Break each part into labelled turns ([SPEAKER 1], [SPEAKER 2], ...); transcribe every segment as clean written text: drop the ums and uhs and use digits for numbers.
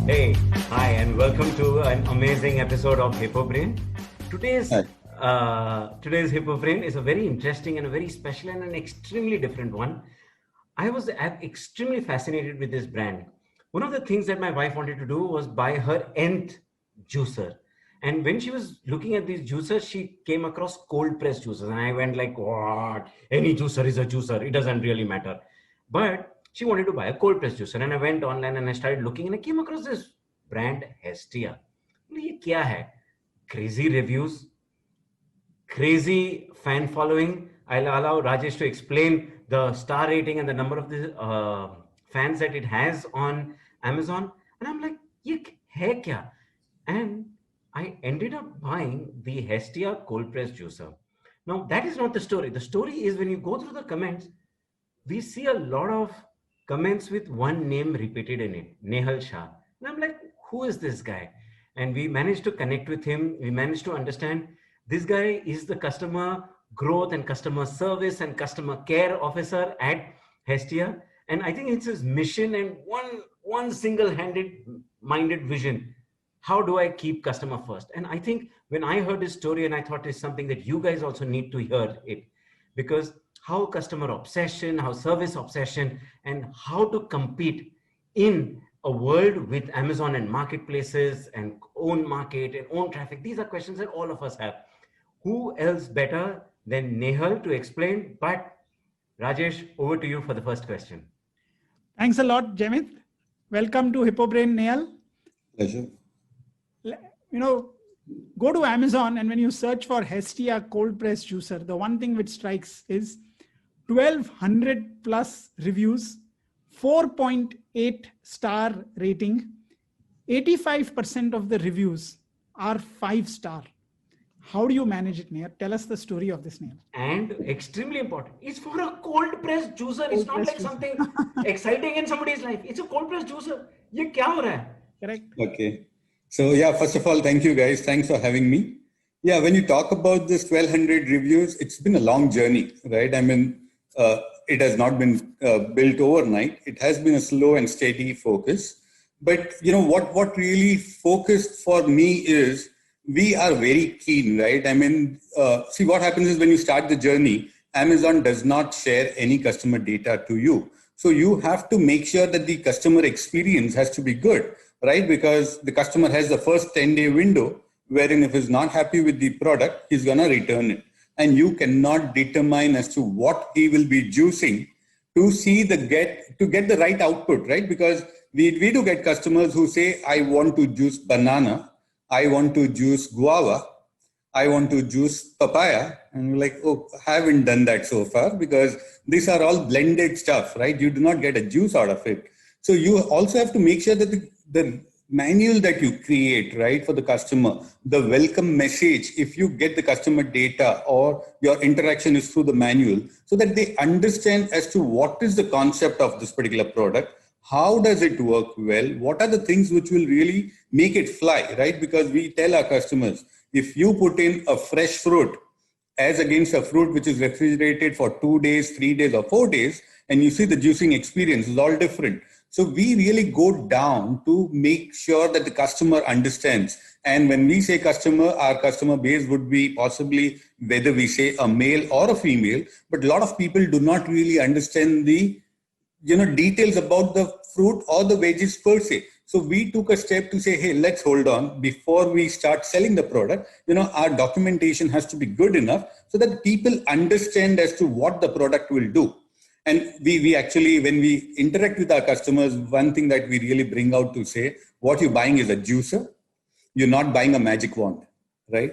[SPEAKER 1] Hey, hi, and welcome to an amazing episode of hippoBrain. Today's
[SPEAKER 2] Hi.
[SPEAKER 1] today's hippoBrain is a very interesting and a very special and an extremely different one. I'm extremely fascinated with this brand. One of the things that my wife wanted to do was buy her nth juicer. And when she was looking at these juicers, she came across cold press juicers. And I went like, what? Any juicer is a juicer. It doesn't really matter. But she wanted to buy a cold press juicer. And I went online and I started looking and I came across this brand Hestia. ये क्या है? Crazy reviews, crazy fan following. I'll allow Rajesh to explain the star rating and the number of the fans that it has on Amazon. And I'm like, ये है क्या? And I ended up buying the Hestia cold press juicer. Now, that is not the story. The story is when you go through the comments, we see a lot of comments with one name repeated in it, Nehal Shah. And I'm like, who is this guy? And we managed to connect with him. We managed to understand this guy is the customer growth and customer service and customer care officer at Hestia. And I think it's his mission and one single-handed minded vision. How do I keep customer first? And I think when I heard his story, and I thought it's something that you guys also need to hear it, because how customer obsession, how service obsession, and how to compete in a world with Amazon and marketplaces and own market and own traffic. These are questions that all of us have. Who else better than Nehal to explain? But Rajesh, over to you for the first question.
[SPEAKER 3] Thanks a lot, Jemit. Welcome to hippoBrain, Nehal.
[SPEAKER 2] Pleasure.
[SPEAKER 3] Go to Amazon and when you search for Hestia cold press juicer, the one thing which strikes is 1200 plus reviews, 4.8 star rating, 85% of the reviews are 5-star. How do you manage it, Nehal? Tell us the story of this, Nehal.
[SPEAKER 1] And extremely important, it's for a cold press juicer. It's not like something exciting in somebody's life. It's a cold press juicer. ये क्या हो रहा है?
[SPEAKER 3] Correct.
[SPEAKER 2] Okay. So yeah, first of all, thank you guys. Thanks for having me. Yeah, when you talk about this 1200 reviews, it's been a long journey, right? I mean, it has not been built overnight. It has been a slow and steady focus. But what really focused for me is we are very keen, right? I mean, see what happens is when you start the journey, Amazon does not share any customer data to you. So you have to make sure that the customer experience has to be good, right? Because the customer has the first 10-day window wherein if he's not happy with the product, he's going to return it. And you cannot determine as to what he will be juicing to get the right output, right? Because we do get customers who say, I want to juice banana, I want to juice guava, I want to juice papaya. And we're like, oh, haven't done that so far because these are all blended stuff, right? You do not get a juice out of it. So you also have to make sure that the manual that you create, right, for the customer, the welcome message, if you get the customer data or your interaction is through the manual, so that they understand as to what is the concept of this particular product, how does it work well, what are the things which will really make it fly, right? Because we tell our customers, if you put in a fresh fruit as against a fruit which is refrigerated for 2 days, 3 days, or 4 days, and you see the juicing experience is all different. So we really go down to make sure that the customer understands. And when we say customer, our customer base would be possibly whether we say a male or a female, but a lot of people do not really understand the details about the fruit or the veggies per se. So we took a step to say, hey, let's hold on before we start selling the product. Our documentation has to be good enough so that people understand as to what the product will do. And we actually, when we interact with our customers, one thing that we really bring out to say, what you're buying is a juicer. You're not buying a magic wand, right?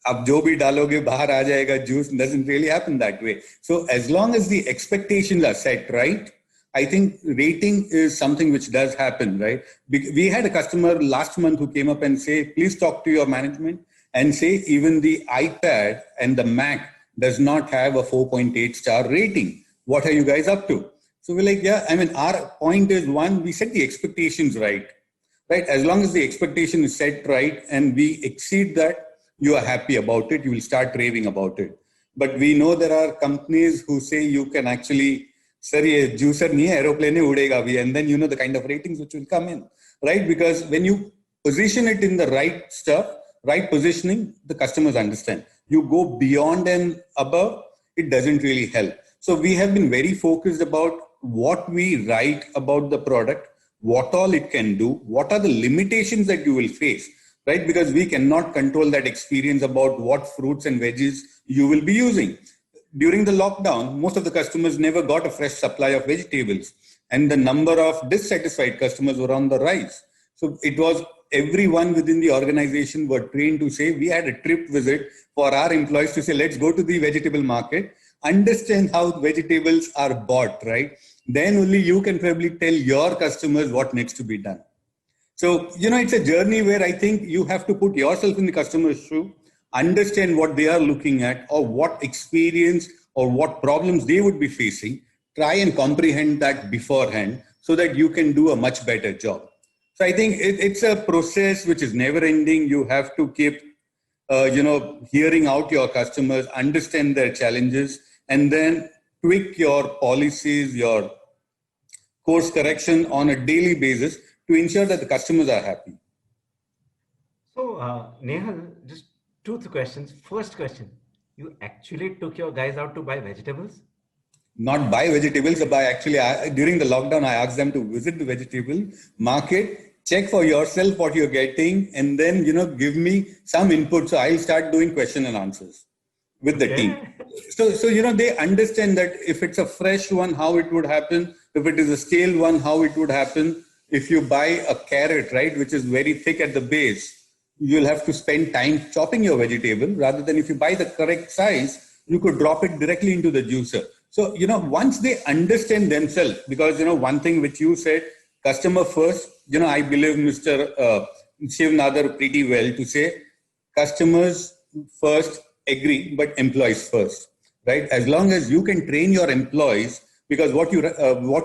[SPEAKER 2] Ab jo bhi daloge bahar aa jayega, juice doesn't really happen that way. So as long as the expectations are set right, I think rating is something which does happen, right? We had a customer last month who came up and say, please talk to your management and say even the iPad and the Mac does not have a 4.8 star rating. What are you guys up to? So we're like, yeah, I mean, our point is one, we set the expectations right? As long as the expectation is set right and we exceed that, you are happy about it, you will start raving about it. But we know there are companies who say you can actually, sir, ye juicer nahi hai, aeroplane mein udega bhi, and then the kind of ratings which will come in. right? Because when you position it in the right stuff, right positioning, the customers understand. You go beyond and above, it doesn't really help. So we have been very focused about what we write about the product, what all it can do, what are the limitations that you will face, right? Because we cannot control that experience about what fruits and veggies you will be using. During the lockdown, most of the customers never got a fresh supply of vegetables, and the number of dissatisfied customers were on the rise. So it was everyone within the organization were trained to say, we had a trip visit for our employees to say, let's go to the vegetable market, understand how vegetables are bought, right? Then only you can probably tell your customers what needs to be done. So, it's a journey where I think you have to put yourself in the customer's shoe, understand what they are looking at or what experience or what problems they would be facing, try and comprehend that beforehand so that you can do a much better job. So I think it's a process which is never ending. You have to keep, hearing out your customers, understand their challenges, and then tweak your policies, your course correction on a daily basis to ensure that the customers are happy.
[SPEAKER 1] So, Nehal, just two questions. First question, you actually took your guys out to buy vegetables?
[SPEAKER 2] Not buy vegetables, but during the lockdown, I asked them to visit the vegetable market, check for yourself what you're getting, and then, give me some input. So I'll start doing question and answers with the team. So, they understand that if it's a fresh one, how it would happen. If it is a stale one, how it would happen. If you buy a carrot, right, which is very thick at the base, you'll have to spend time chopping your vegetable rather than if you buy the correct size, you could drop it directly into the juicer. So, once they understand themselves, because, one thing which you said, customer first, I believe Mr. Shiv Nadar pretty well to say customers first agree, but employees first, right? As long as you can train your employees, because what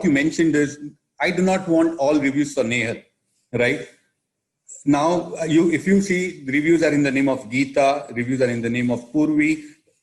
[SPEAKER 2] you mentioned is, I do not want all reviews for Nehal, right? Now, if you see, reviews are in the name of Geeta, reviews are in the name of Purvi,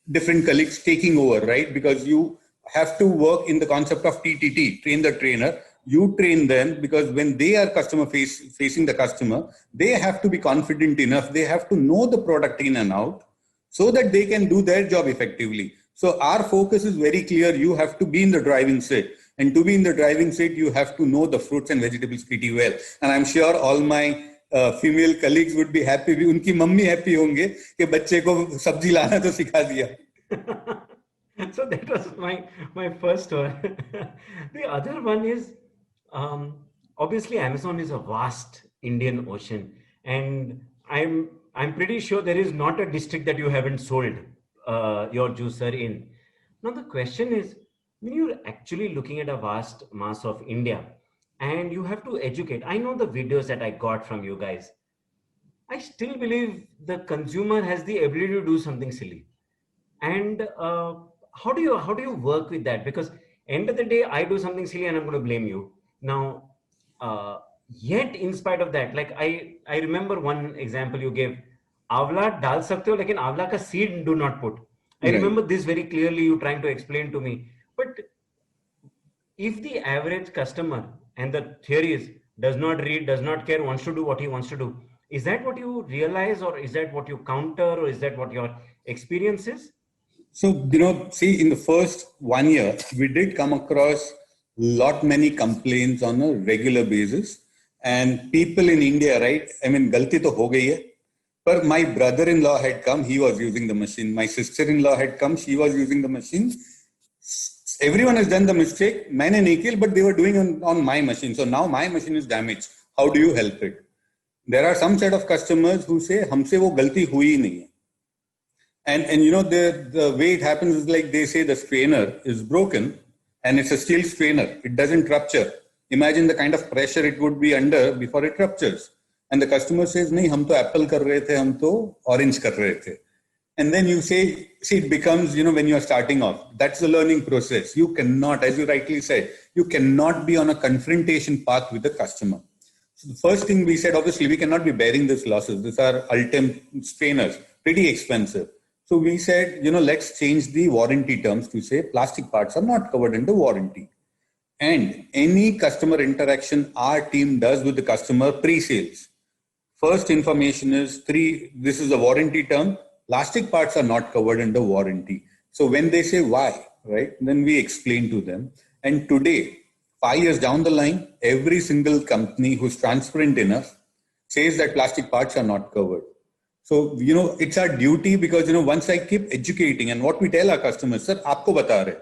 [SPEAKER 2] different colleagues taking over, right? Because you have to work in the concept of TTT, train the trainer. You train them because when they are facing the customer, they have to be confident enough. They have to know the product in and out so that they can do their job effectively. So our focus is very clear. You have to be in the driving seat. And to be in the driving seat, you have to know the fruits and vegetables pretty well. And I'm sure all my female colleagues would be happy. उनकी mummy happy होंगे कि बच्चे को सब्जी लाना तो सिखा दिया.
[SPEAKER 1] So that was my first one. The other one is, obviously Amazon is a vast Indian Ocean, and I'm pretty sure there is not a district that you haven't sold your juicer in. Now the question is, when you're actually looking at a vast mass of India and you have to educate, I know the videos that I got from you guys, I still believe the consumer has the ability to do something silly. And how do you work with that? Because end of the day, I do something silly and I'm going to blame you. Now, yet in spite of that, like I remember one example you gave, Avla dal sakte ho, lekin Avla ka seed do not put. I remember this very clearly, you trying to explain to me. But if the average customer, and the theory is, does not read, does not care, wants to do what he wants to do, is that what you realize, or is that what you counter, or is that what your experience is?
[SPEAKER 2] So, see, in the first 1 year, we did come across many complaints on a regular basis. And people in India, right? I mean, galti to ho gayi hai. But my brother-in-law had come, he was using the machine. My sister-in-law had come, she was using the machine. Everyone has done the mistake. Maine nahi ki, but they were doing on my machine. So now my machine is damaged. How do you help it? There are some set of customers who say, humse wo galti hui nahi hai. And the way it happens is like they say the strainer is broken and it's a steel strainer. It doesn't rupture. Imagine the kind of pressure it would be under before it ruptures. And the customer says, nahi, hum to apple kar rahe the, hum to orange kar rahe the. And then you say, see, it becomes, when you are starting off, that's the learning process. You cannot, as you rightly said, you cannot be on a confrontation path with the customer. So the first thing we said, obviously, we cannot be bearing these losses. These are ultimate strainers, pretty expensive. So we said, let's change the warranty terms to say plastic parts are not covered under warranty. And any customer interaction our team does with the customer pre-sales. First information is this is a warranty term. Plastic parts are not covered under warranty. So when they say why, right, then we explain to them. And today, 5 years down the line, every single company who's transparent enough says that plastic parts are not covered. So, it's our duty because, once I keep educating and what we tell our customers, sir, aapko bata rahe.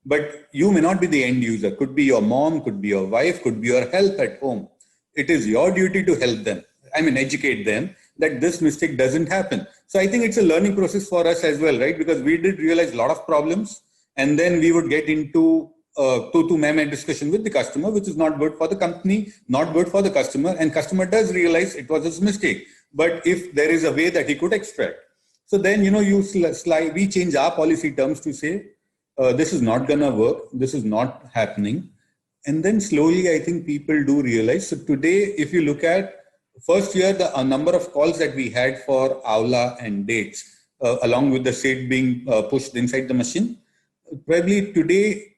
[SPEAKER 2] But you may not be the end user. Could be your mom, could be your wife, could be your health at home. It is your duty to help them. Educate them that this mistake doesn't happen. So I think it's a learning process for us as well, right? Because we did realize a lot of problems and then we would get into to discussion with the customer, which is not good for the company, not good for the customer. And customer does realize it was his mistake. But if there is a way that he could extract. So then, we change our policy terms to say, this is not going to work. This is not happening. And then slowly, I think people do realize. So today, if you look at first year, the number of calls that we had for Aula and dates, along with the seed being pushed inside the machine, probably today,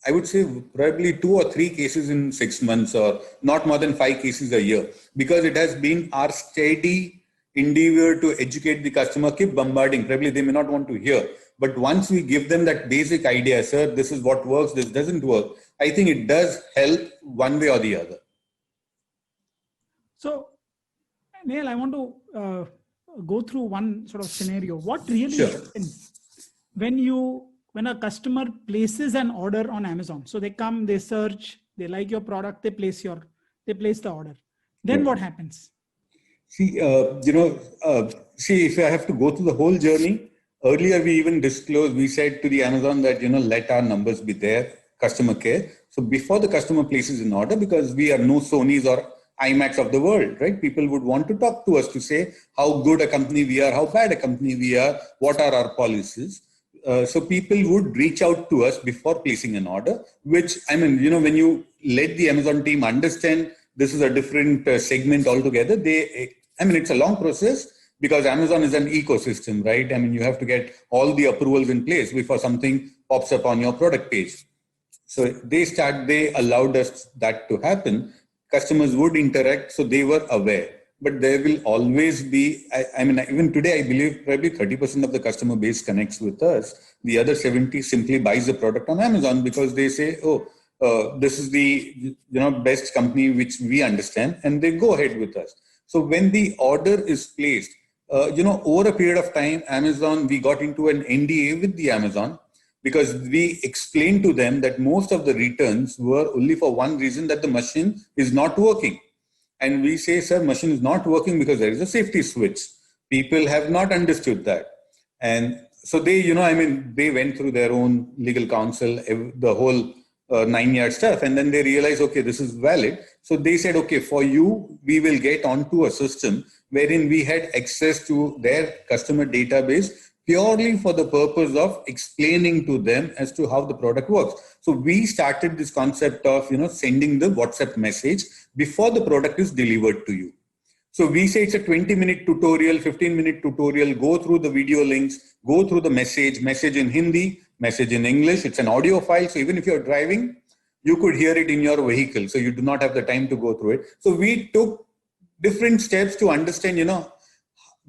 [SPEAKER 2] I would say probably 2 or 3 cases in 6 months or not more than 5 cases a year, because it has been our steady endeavor to educate the customer, keep bombarding. Probably they may not want to hear. But once we give them that basic idea, sir, this is what works, this doesn't work, I think it does help one way or the other.
[SPEAKER 3] So, Nehal, I want to go through one sort of scenario. What really happens when a customer places an order on Amazon? So they come, they search, they like your product, they place the order. Then what happens?
[SPEAKER 2] See, if I have to go through the whole journey, earlier we even disclosed, we said to the Amazon that, let our numbers be there, customer care. So before the customer places an order, because we are no Sonys or IMAX of the world, right? People would want to talk to us to say how good a company we are, how bad a company we are, what are our policies. So people would reach out to us before placing an order, which, when you let the Amazon team understand this is a different segment altogether, it's a long process because Amazon is an ecosystem, right? You have to get all the approvals in place before something pops up on your product page. So they allowed us that to happen. Customers would interact, so they were aware. But there will always be, even today, I believe probably 30% of the customer base connects with us. The other 70 simply buys the product on Amazon because they say, this is the best company which we understand, and they go ahead with us. So when the order is placed, over a period of time, we got into an NDA with the Amazon because we explained to them that most of the returns were only for one reason, that the machine is not working. And we say, sir, machine is not working because there is a safety switch. People have not understood that. And so they, they went through their own legal counsel, the whole 9-yard stuff. And then they realized, okay, this is valid. So they said, okay, for you, we will get onto a system wherein we had access to their customer database purely for the purpose of explaining to them as to how the product works. So we started this concept of, sending the WhatsApp message before the product is delivered to you. So we say it's a 20-minute tutorial, 15-minute tutorial, go through the video links, go through the message in Hindi, message in English. It's an audio file. So even if you're driving, you could hear it in your vehicle. So you do not have the time to go through it. So we took different steps to understand,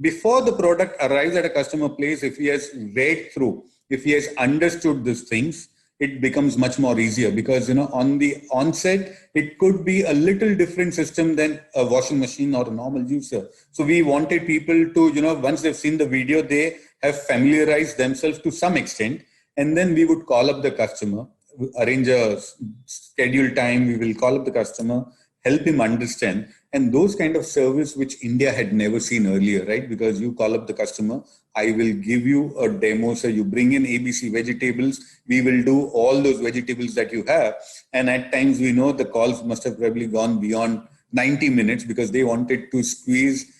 [SPEAKER 2] before the product arrives at a customer place, if he has read through, if he has understood these things, it becomes much more easier because, on the onset, it could be a little different system than a washing machine or a normal user. So we wanted people to, once they've seen the video, they have familiarized themselves to some extent. And then we would call up the customer, arrange a scheduled time. We will call up the customer, help him understand. And those kind of service which India had never seen earlier, right? Because you call up the customer, I will give you a demo. So you bring in ABC vegetables. We will do all those vegetables that you have. And at times we know the calls must have probably gone beyond 90 minutes because they wanted to squeeze,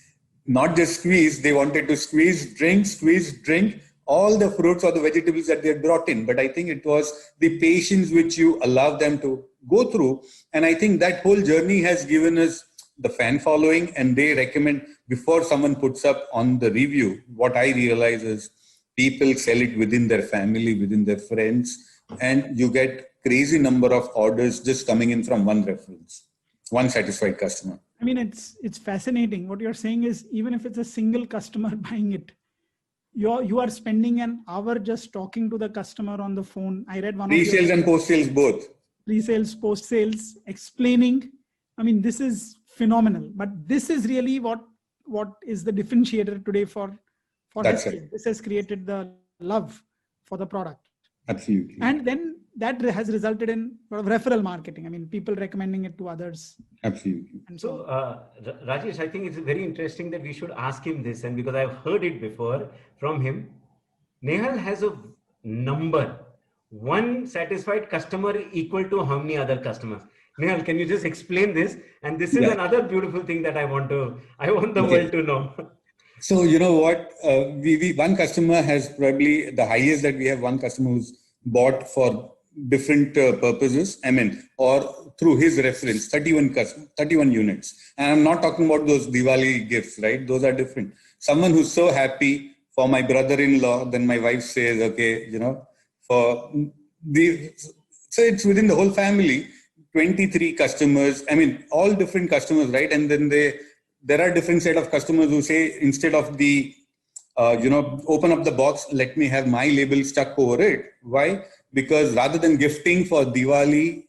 [SPEAKER 2] not just squeeze, they wanted to squeeze, drink, all the fruits or the vegetables that they had brought in. But I think it was the patience which you allow them to go through. And I think that whole journey has given us the fan following, and they recommend before someone puts up on the review. What I realize is people sell it within their family, within their friends, and you get crazy number of orders just coming in from one reference, one satisfied customer.
[SPEAKER 3] I mean, it's fascinating. What you're saying is, even if it's a single customer buying it, you are spending an hour just talking to the customer on the phone. I read one of your
[SPEAKER 2] Pre-sales and post-sales both.
[SPEAKER 3] Pre-sales, post-sales, explaining. I mean, this is phenomenal. But this is really what is the differentiator today for
[SPEAKER 2] That's
[SPEAKER 3] Hestia.
[SPEAKER 2] right.
[SPEAKER 3] This has created the love for the product.
[SPEAKER 2] Absolutely.
[SPEAKER 3] And then that has resulted in sort of referral marketing. I mean, people recommending it to others.
[SPEAKER 2] Absolutely.
[SPEAKER 3] And
[SPEAKER 1] So, Rajesh, I think it's very interesting that we should ask him this, and because I've heard it before from him, Nehal has a number. One satisfied customer equal to how many other customers? Nehal, can you just explain this? And this is another beautiful thing that I want the world to know.
[SPEAKER 2] So you know what, we one customer has probably the highest that we have. One customer who's bought for different purposes. I mean, or through his reference, 31 units. And I'm not talking about those Diwali gifts, right? Those are different. Someone who's so happy for my brother-in-law, then my wife says, okay, you know, so it's within the whole family. 23 customers. I mean, all different customers, right? And then there are different set of customers who say, instead of the, open up the box, let me have my label stuck over it. Why? Because rather than gifting for Diwali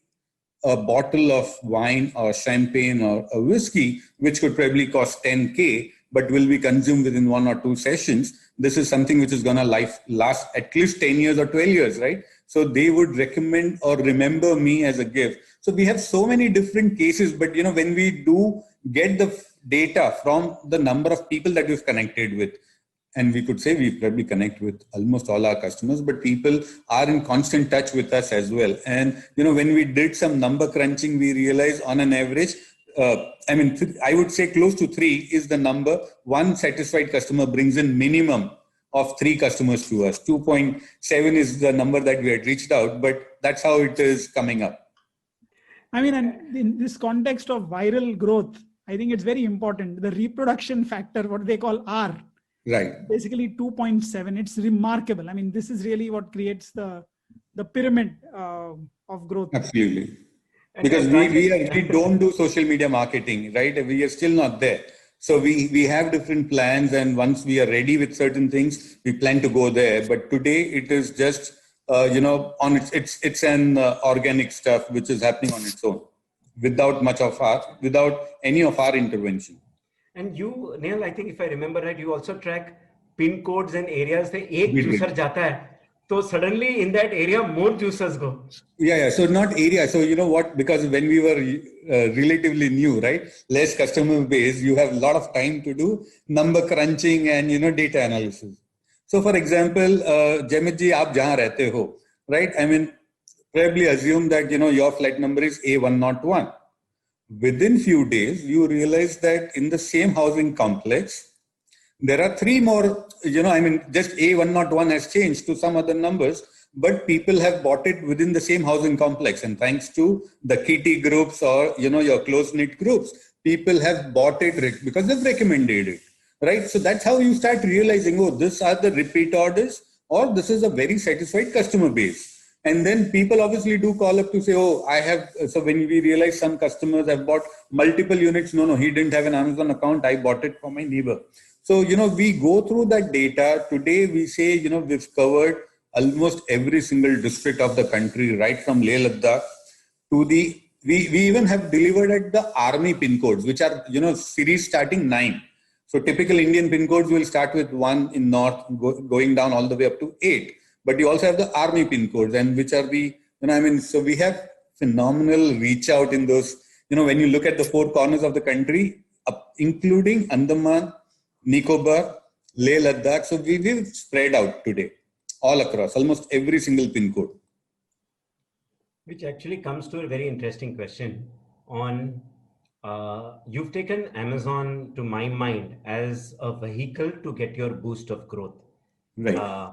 [SPEAKER 2] a bottle of wine or champagne or a whiskey, which could probably cost 10K, but will be consumed within 1 or 2 sessions, this is something which is going to last at least 10 years or 12 years, right? So they would recommend or remember me as a gift. So we have so many different cases, but when we do get the data from the number of people that we've connected with, and we could say we probably connect with almost all our customers, but people are in constant touch with us as well. And when we did some number crunching, we realized on an average, I would say close to 3 is the number one satisfied customer brings in minimum of 3 customers to us. 2.7 is the number that we had reached out, but that's how it is coming up.
[SPEAKER 3] I mean, and in this context of viral growth, I think it's very important. The reproduction factor, what they call R,
[SPEAKER 2] right? Basically
[SPEAKER 3] 2.7. It's remarkable. I mean, this is really what creates the pyramid of growth.
[SPEAKER 2] Absolutely. Because we don't do social media marketing, right? We are still not there. So we have different plans, and once we are ready with certain things, we plan to go there. But today it is just on it's an organic stuff which is happening on its own, without any of our intervention.
[SPEAKER 1] And you, Nehal, I think if I remember right, you also track pin codes and areas. The एक juicer जाता है, so suddenly in that area more juicers go.
[SPEAKER 2] Yeah. So not area. So you know what? Because when we were relatively new, right, less customer base, you have a lot of time to do number crunching and data analysis. So for example, Jamit ji, aap jahan rehte ho, right? I mean, probably assume that your flat number is A101. Within few days, you realize that in the same housing complex, there are 3 more, just A101 has changed to some other numbers, but people have bought it within the same housing complex. And thanks to the kitty groups or, your close-knit groups, people have bought it because they've recommended it, right? So that's how you start realizing, oh, these are the repeat orders, or this is a very satisfied customer base. And then people obviously do call up to say, oh, so when we realize some customers have bought multiple units, no, he didn't have an Amazon account, I bought it from my neighbor. So, we go through that data. Today, we say, we've covered almost every single district of the country, right from Leh Ladakh to we even have delivered at the army pin codes, which are, series starting 9. So typical Indian pin codes will start with 1 in north, going down all the way up to 8. But you also have the army pin codes, and which are so we have phenomenal reach out in those, when you look at the 4 corners of the country, including Andaman, Nicobar, Leh Ladakh. So we've spread out today all across almost every single pin code.
[SPEAKER 1] Which actually comes to a very interesting question on, you've taken Amazon, to my mind, as a vehicle to get your boost of growth.
[SPEAKER 2] Right.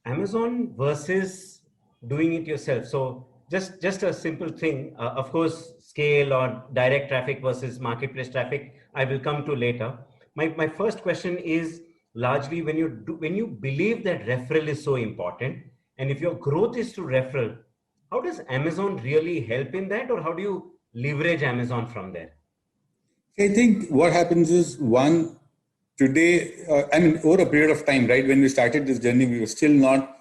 [SPEAKER 1] Amazon versus doing it yourself. So just a simple thing, of course, scale or direct traffic versus marketplace traffic, I will come to later. My first question is largely when you believe that referral is so important, and if your growth is to referral, How does Amazon really help in that, or how do you leverage Amazon from there?
[SPEAKER 2] I think what happens is one, today, over a period of time, right, when we started this journey, we were still not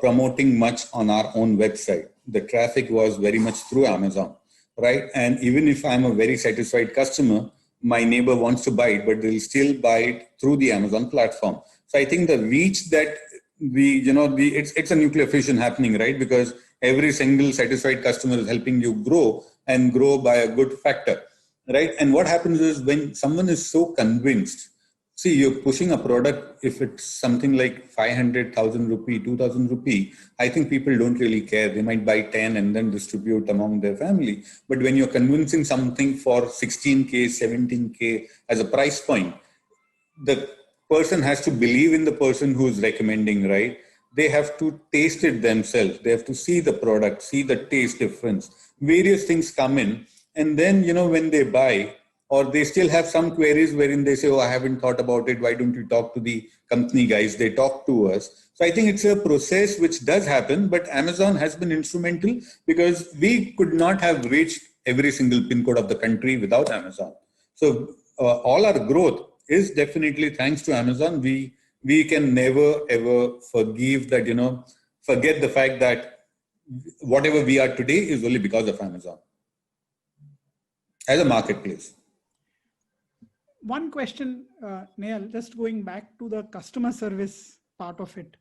[SPEAKER 2] promoting much on our own website. The traffic was very much through Amazon, right? And even if I'm a very satisfied customer, my neighbor wants to buy it, but they'll still buy it through the Amazon platform. So I think the reach that it's a nuclear fission happening, right? Because every single satisfied customer is helping you grow and grow by a good factor, right? And what happens is when someone is so convinced, see, you're pushing a product, if it's something like 500,000 rupee, 2,000 rupee, I think people don't really care. They might buy 10 and then distribute among their family. But when you're convincing something for 16K, 17K as a price point, the person has to believe in the person who's recommending, right? They have to taste it themselves. They have to see the product, see the taste difference. Various things come in. And then, when they buy, or they still have some queries wherein they say, oh, I haven't thought about it. Why don't you talk to the company guys? They talk to us. So I think it's a process which does happen, but Amazon has been instrumental because we could not have reached every single pin code of the country without Amazon. So all our growth is definitely thanks to Amazon. We can never ever forget the fact that whatever we are today is only because of Amazon as a marketplace.
[SPEAKER 3] One question, Nehal, just going back to the customer service part of it.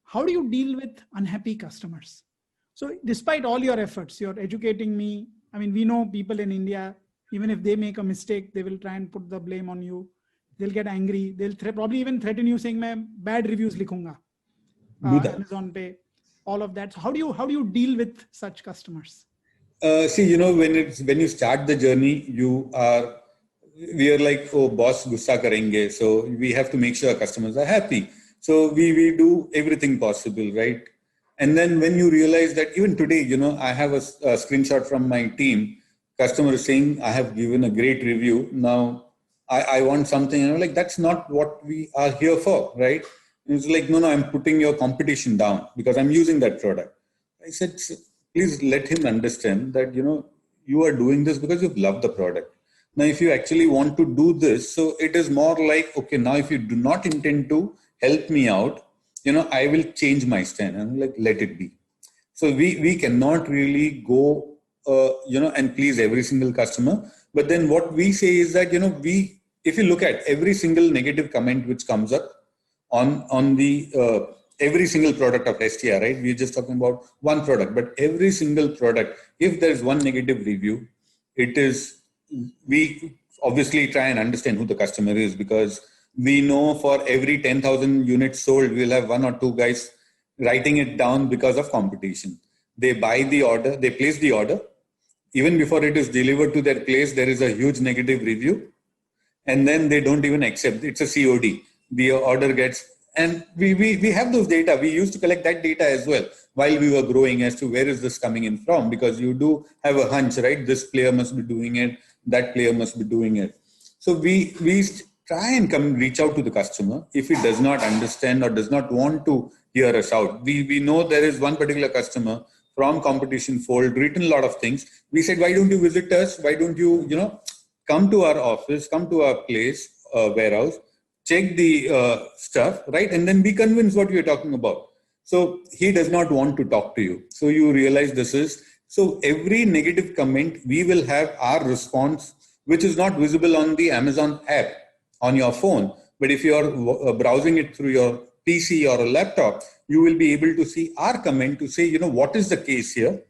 [SPEAKER 3] How do you deal with unhappy customers? So despite all your efforts, you're educating me. I mean, we know people in India, even if they make a mistake, they will try and put the blame on you. They'll get angry. They'll probably even threaten you saying, "Main bad reviews likhunga." Amazon Pay, all of that. So how do you deal with such customers?
[SPEAKER 2] See, when you start the journey, we are like, oh, boss gussa karenge. So we have to make sure our customers are happy. So we do everything possible, right? And then when you realize that even today, I have a screenshot from my team, customer is saying, I have given a great review. Now I want something. And I'm like, that's not what we are here for, right? And it's like, no, I'm putting your competition down because I'm using that product. I said, please let him understand that, you are doing this because you love the product. Now, if you actually want to do this, so it is more like, okay, now if you do not intend to help me out, I will change my stand. And I'm like, let it be. So we cannot really go, and please every single customer. But then what we say is that, if you look at every single negative comment which comes up on the every single product of Hestia, right? We're just talking about one product, but every single product, if there's one negative review, we obviously try and understand who the customer is, because we know for every 10,000 units sold, we'll have one or two guys writing it down because of competition. They buy the order, they place the order. Even before it is delivered to their place, there is a huge negative review. And then they don't even accept. It's a COD. The order gets, and we have those data. We used to collect that data as well while we were growing as to where is this coming in from, because you do have a hunch, right? This player must be doing it. That player must be doing it. So we try and reach out to the customer. If he does not understand or does not want to hear us out, we know there is one particular customer from competition fold written a lot of things. We said, why don't you visit us? Why don't you, come to our office, come to our place, warehouse, check the stuff, right? And then be convinced what you're talking about. So he does not want to talk to you. So you realize this is, so every negative comment, we will have our response, which is not visible on the Amazon app on your phone. But if you're browsing it through your PC or a laptop, you will be able to see our comment to say, what is the case here?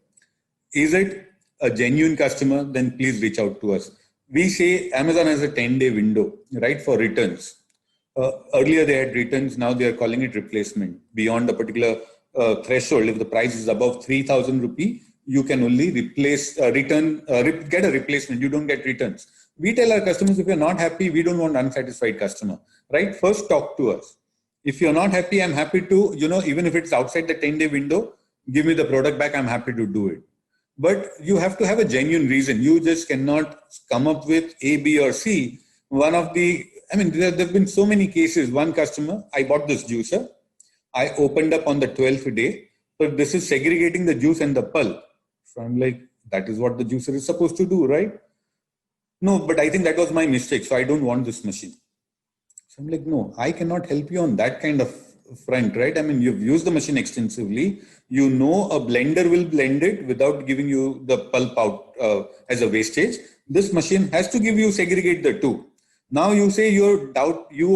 [SPEAKER 2] Is it a genuine customer? Then please reach out to us. We say Amazon has a 10-day window, right, for returns. Earlier they had returns, now they are calling it replacement. Beyond a particular threshold, if the price is above 3,000 rupee, you can only get a replacement. You don't get returns. We tell our customers, if you're not happy, we don't want unsatisfied customer, right? First talk to us. If you're not happy, I'm happy to, even if it's outside the 10-day window, give me the product back, I'm happy to do it. But you have to have a genuine reason. You just cannot come up with A, B, or C. There have been so many cases. One customer, I bought this juicer. I opened up on the 12th day. So this is segregating the juice and the pulp. So I'm like, that is what the juicer is supposed to do, right? No, but I think that was my mistake. So I don't want this machine. So I'm like, no, I cannot help you on that kind of front, right? I mean, you've used the machine extensively. You know, a blender will blend it without giving you the pulp out as a wastage. This machine has to give you segregate the two. Now you say you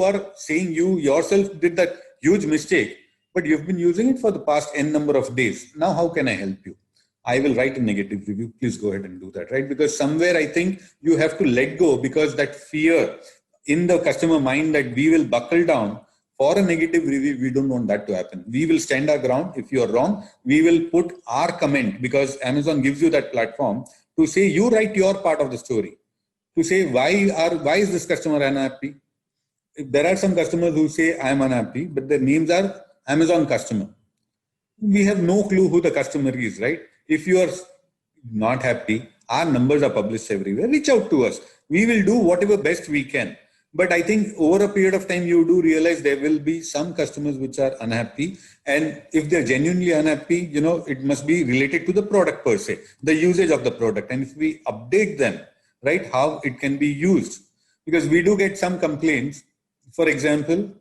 [SPEAKER 2] are saying you yourself did that huge mistake, but you've been using it for the past n number of days. Now, how can I help you? I will write a negative review. Please go ahead and do that, right? Because somewhere I think you have to let go, because that fear in the customer mind that we will buckle down for a negative review, we don't want that to happen. We will stand our ground. If you are wrong, we will put our comment, because Amazon gives you that platform to say you write your part of the story, to say why is this customer unhappy. There are some customers who say I am unhappy, but their names are Amazon customer. We have no clue who the customer is, right? If you are not happy, our numbers are published everywhere. Reach out to us. We will do whatever best we can. But I think over a period of time, you do realize there will be some customers which are unhappy. And if they're genuinely unhappy, it must be related to the product per se, the usage of the product. And if we update them, right, how it can be used. Because we do get some complaints. For example,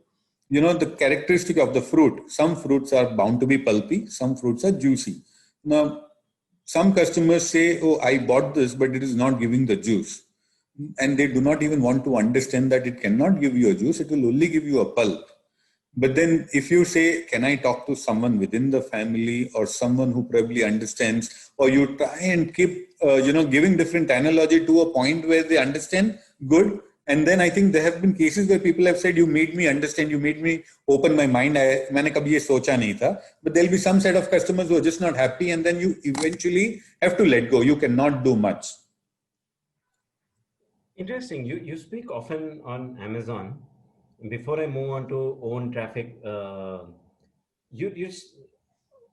[SPEAKER 2] the characteristic of the fruit. Some fruits are bound to be pulpy. Some fruits are juicy. Now, some customers say, oh, I bought this, but it is not giving the juice. And they do not even want to understand that it cannot give you a juice. It will only give you a pulp. But then if you say, can I talk to someone within the family or someone who probably understands, or you try and keep, giving different analogy to a point where they understand, good. And then I think there have been cases where people have said, you made me understand, you made me open my mind. मैंने कभी ये सोचा नहीं था. But there'll be some set of customers who are just not happy, and then you eventually have to let go. You cannot do much.
[SPEAKER 1] Interesting. You speak often on Amazon. Before I move on to own traffic,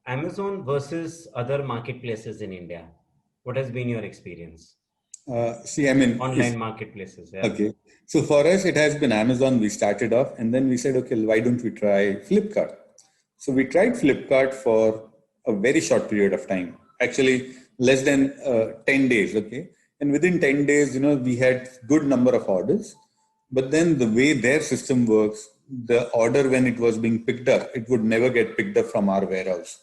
[SPEAKER 1] Amazon versus other marketplaces in India. What has been your experience? Online marketplaces. Yeah.
[SPEAKER 2] Okay. So for us, it has been Amazon. We started off, and then we said, okay, why don't we try Flipkart? So we tried Flipkart for a very short period of time, actually less than 10 days. Okay. And within 10 days, we had good number of orders, but then the way their system works, the order when it was being picked up, it would never get picked up from our warehouse.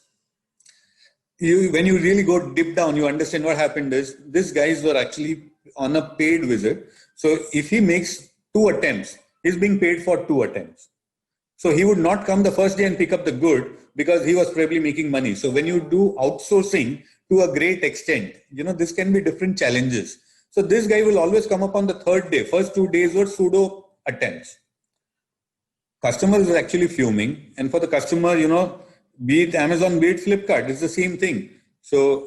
[SPEAKER 2] When you really go deep down, you understand what happened is these guys were actually on a paid visit. So if he makes 2 attempts, he's being paid for 2 attempts. So he would not come the first day and pick up the good because he was probably making money. So when you do outsourcing to a great extent, this can be different challenges. So this guy will always come up on the 3rd day. First 2 days were pseudo attempts. Customer is actually fuming. And for the customer, be it Amazon, be it Flipkart, it's the same thing. So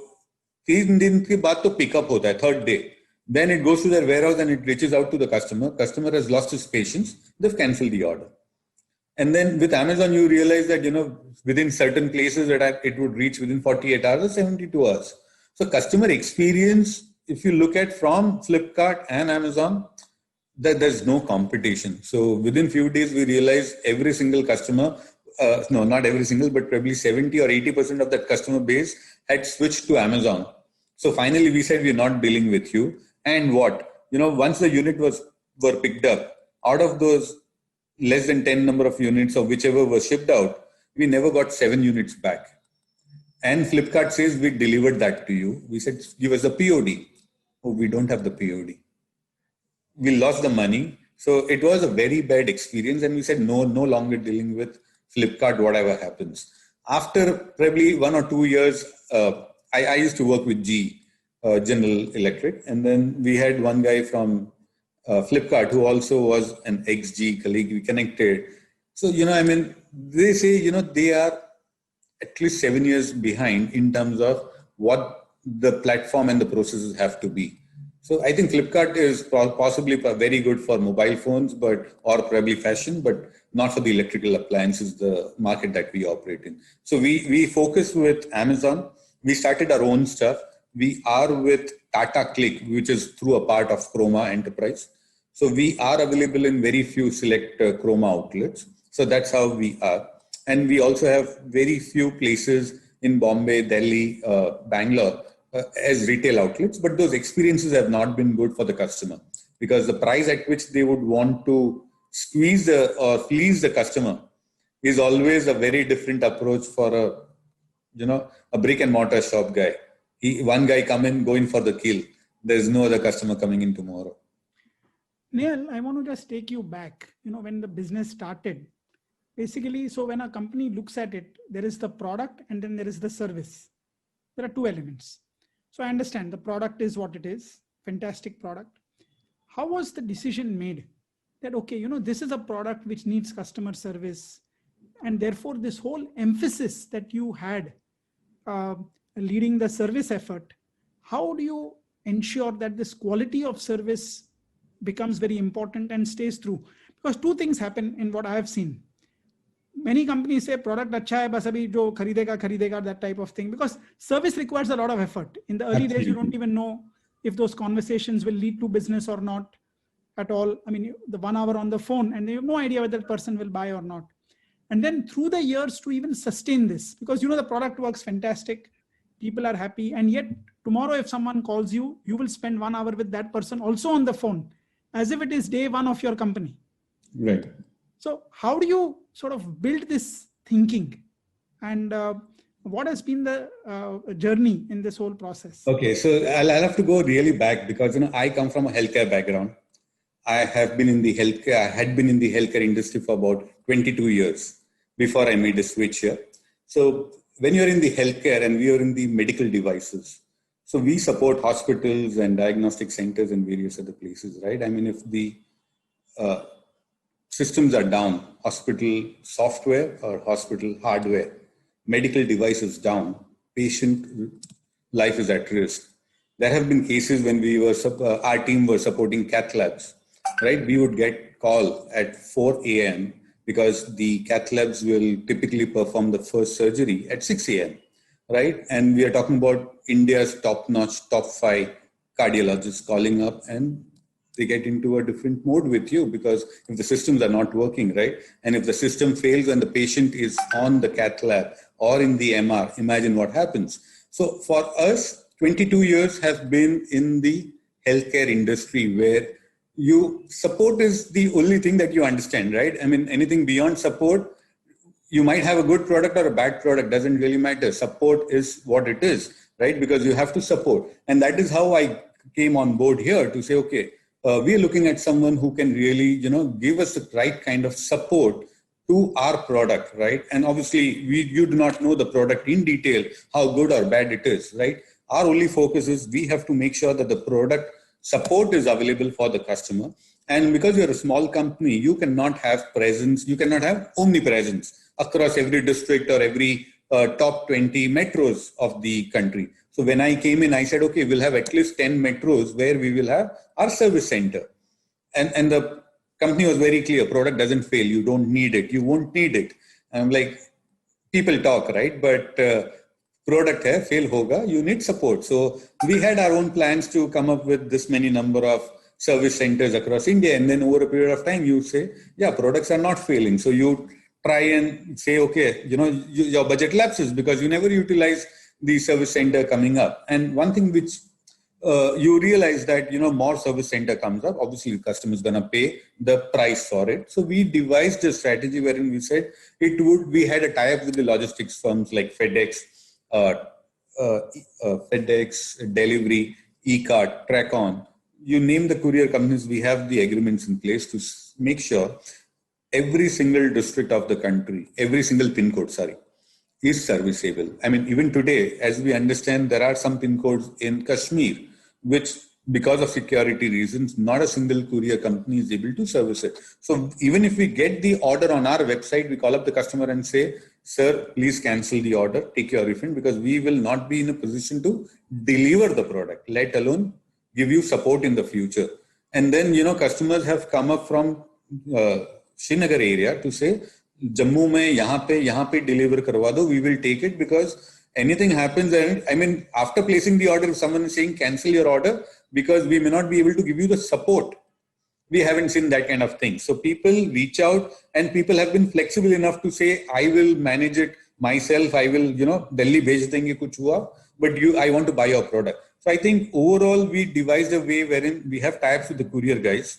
[SPEAKER 2] 3 दिन के बाद तो pick up होता है 3rd day. Then it goes to their warehouse and it reaches out to the customer. Customer has lost his patience. They've canceled the order. And then with Amazon, you realize that, within certain places that it would reach within 48 hours or 72 hours. So customer experience, if you look at from Flipkart and Amazon, there's no competition. So within few days, we realized every single customer, no, not every single, but probably 70 or 80% of that customer base had switched to Amazon. So finally, we said, we're not dealing with you. And what? Once the unit were picked up, out of those less than 10 number of units or whichever was shipped out, we never got 7 units back. And Flipkart says, we delivered that to you. We said, give us the POD. Oh, we don't have the POD. We lost the money. So it was a very bad experience. And we said, no longer dealing with Flipkart, whatever happens. After probably 1 or 2 years, I used to work with GE, General Electric. And then we had one guy from Flipkart who also was an ex-GE colleague. We connected. So, they say, they are at least 7 years behind in terms of what the platform and the processes have to be. So I think Flipkart is possibly very good for mobile phones, or probably fashion, but not for the electrical appliances, the market that we operate in. So we focus with Amazon. We started our own stuff. We are with Tata Click, which is through a part of Chroma Enterprise. So we are available in very few select Chroma outlets. So that's how we are. And we also have very few places in Bombay, Delhi, Bangalore as retail outlets, but those experiences have not been good for the customer because the price at which they would want to squeeze or please the customer is always a very different approach for a brick and mortar shop guy. One guy come in, going for the kill. There's no other customer coming in tomorrow.
[SPEAKER 3] Nehal, I want to just take you back, when the business started. Basically, so when a company looks at it, there is the product and then there is the service. There are two elements. So I understand the product is what it is, fantastic product. How was the decision made that, okay, this is a product which needs customer service, and therefore this whole emphasis that you had leading the service effort, how do you ensure that this quality of service becomes very important and stays true? Because two things happen in what I have seen. Many companies say product acha hai, bas abhi jo kharidega, that type of thing, because service requires a lot of effort. In the early days, you don't even know if those conversations will lead to business or not at all. I mean, the 1 hour on the phone and you have no idea whether the person will buy or not. And then through the years to even sustain this, because the product works fantastic, people are happy, and yet tomorrow if someone calls you, you will spend 1 hour with that person also on the phone, as if it is day one of your company.
[SPEAKER 2] Right.
[SPEAKER 3] So how do you sort of build this thinking, and what has been the journey in this whole process?
[SPEAKER 2] Okay, so I'll have to go really back because I come from a healthcare background. I had been in the healthcare industry for about 22 years before I made a switch here. So when you're in the healthcare and we are in the medical devices, so we support hospitals and diagnostic centers and various other places, right? I mean, if the systems are down, hospital software or hospital hardware, medical devices down, patient life is at risk. There have been cases when our team was supporting cath labs, right? We would get call at 4 a.m. because the cath labs will typically perform the first surgery at 6 a.m., right? And we are talking about India's top-notch, top 5 cardiologists calling up, and they get into a different mode with you because if the systems are not working, right? And if the system fails and the patient is on the cath lab or in the MR, imagine what happens. So for us, 22 years have been in the healthcare industry where support is the only thing that you understand, right? I mean, anything beyond support, you might have a good product or a bad product, doesn't really matter. Support is what it is, right? Because you have to support. And that is how I came on board here to say, okay, we are looking at someone who can really, give us the right kind of support to our product, right? And obviously, you do not know the product in detail, how good or bad it is, right? Our only focus is we have to make sure that the product support is available for the customer. And because you're a small company, you cannot have presence, you cannot have omnipresence across every district or every top 20 metros of the country. So when I came in, I said, okay, we'll have at least 10 metros where we will have our service center. And the company was very clear, product doesn't fail, you don't need it, you won't need it. And I'm like, people talk, right? But product hai, fail hoga, you need support. So we had our own plans to come up with this many number of service centers across India. And then over a period of time, you say, yeah, products are not failing. So you try and say, okay, your budget lapses because you never utilize the service center coming up. And one thing which you realize that, more service center comes up, obviously the customer is going to pay the price for it. So we devised a strategy wherein we said we had a tie-up with the logistics firms like FedEx, Delivery, E-Cart, Track-On, you name the courier companies, we have the agreements in place to make sure every single district of the country, every single pin code, is serviceable. I mean, even today, as we understand, there are some pin codes in Kashmir, which because of security reasons, not a single courier company is able to service it. So even if we get the order on our website, we call up the customer and say, sir, please cancel the order, take your refund, because we will not be in a position to deliver the product, let alone give you support in the future. And then, customers have come up from Srinagar area to say, Jammu mein yahan pe deliver karwa do, we will take it, because anything happens. And I mean, after placing the order, if someone is saying cancel your order because we may not be able to give you the support, we haven't seen that kind of thing. So people reach out and people have been flexible enough to say, I will manage it myself, I will, Delhi bhej denge kuch hua, but I want to buy your product. So I think overall we devised a way wherein we have tie-ups with the courier guys.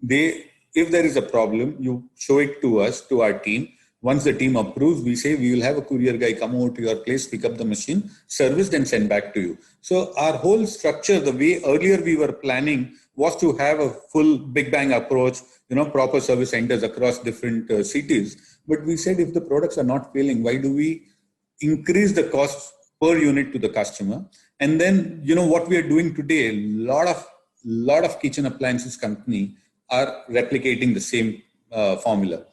[SPEAKER 2] If there is a problem, you show it to us, to our team. Once the team approves, we say we will have a courier guy come over to your place, pick up the machine, serviced and send back to you. So our whole structure, the way earlier we were planning, was to have a full big bang approach, proper service centers across different cities. But we said if the products are not failing, why do we increase the cost per unit to the customer? And then, what we are doing today, a lot of kitchen appliances company are replicating the same formula.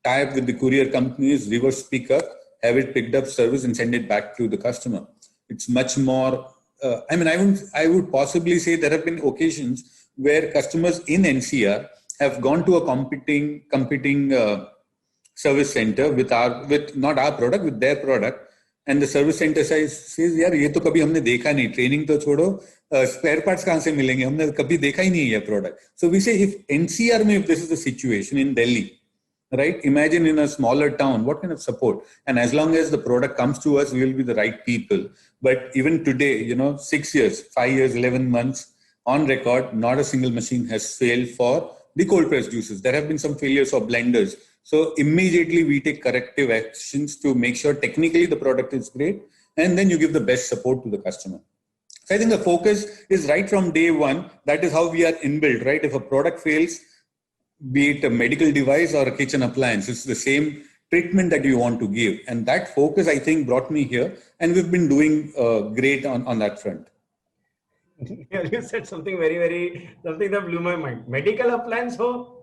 [SPEAKER 2] Tie up with the courier companies, reverse pick up, have it picked up, service, and send it back to the customer. It's much more. I would possibly say there have been occasions where customers in NCR have gone to a competing service center with not our product, with their product. And the service center says, यार ये तो कभी हमने देखा नहीं, training तो छोड़ो, spare parts कहाँ से मिलेंगे, हमने कभी देखा ही नहीं है product. So we say if NCR में, if this is the situation in Delhi, right? Imagine in a smaller town, what kind of support? And as long as the product comes to us, we will be the right people. But even today, 6 years, 5 years, 11 months on record, not a single machine has failed for the cold press juices. There have been some failures of blenders. So immediately we take corrective actions to make sure technically the product is great, and then you give the best support to the customer. So I think the focus is right from day one. That is how we are inbuilt, right? If a product fails, be it a medical device or a kitchen appliance, it's the same treatment that you want to give. And that focus, I think, brought me here. And we've been doing great on that front.
[SPEAKER 1] You said something something that blew my mind. Medical appliance ho,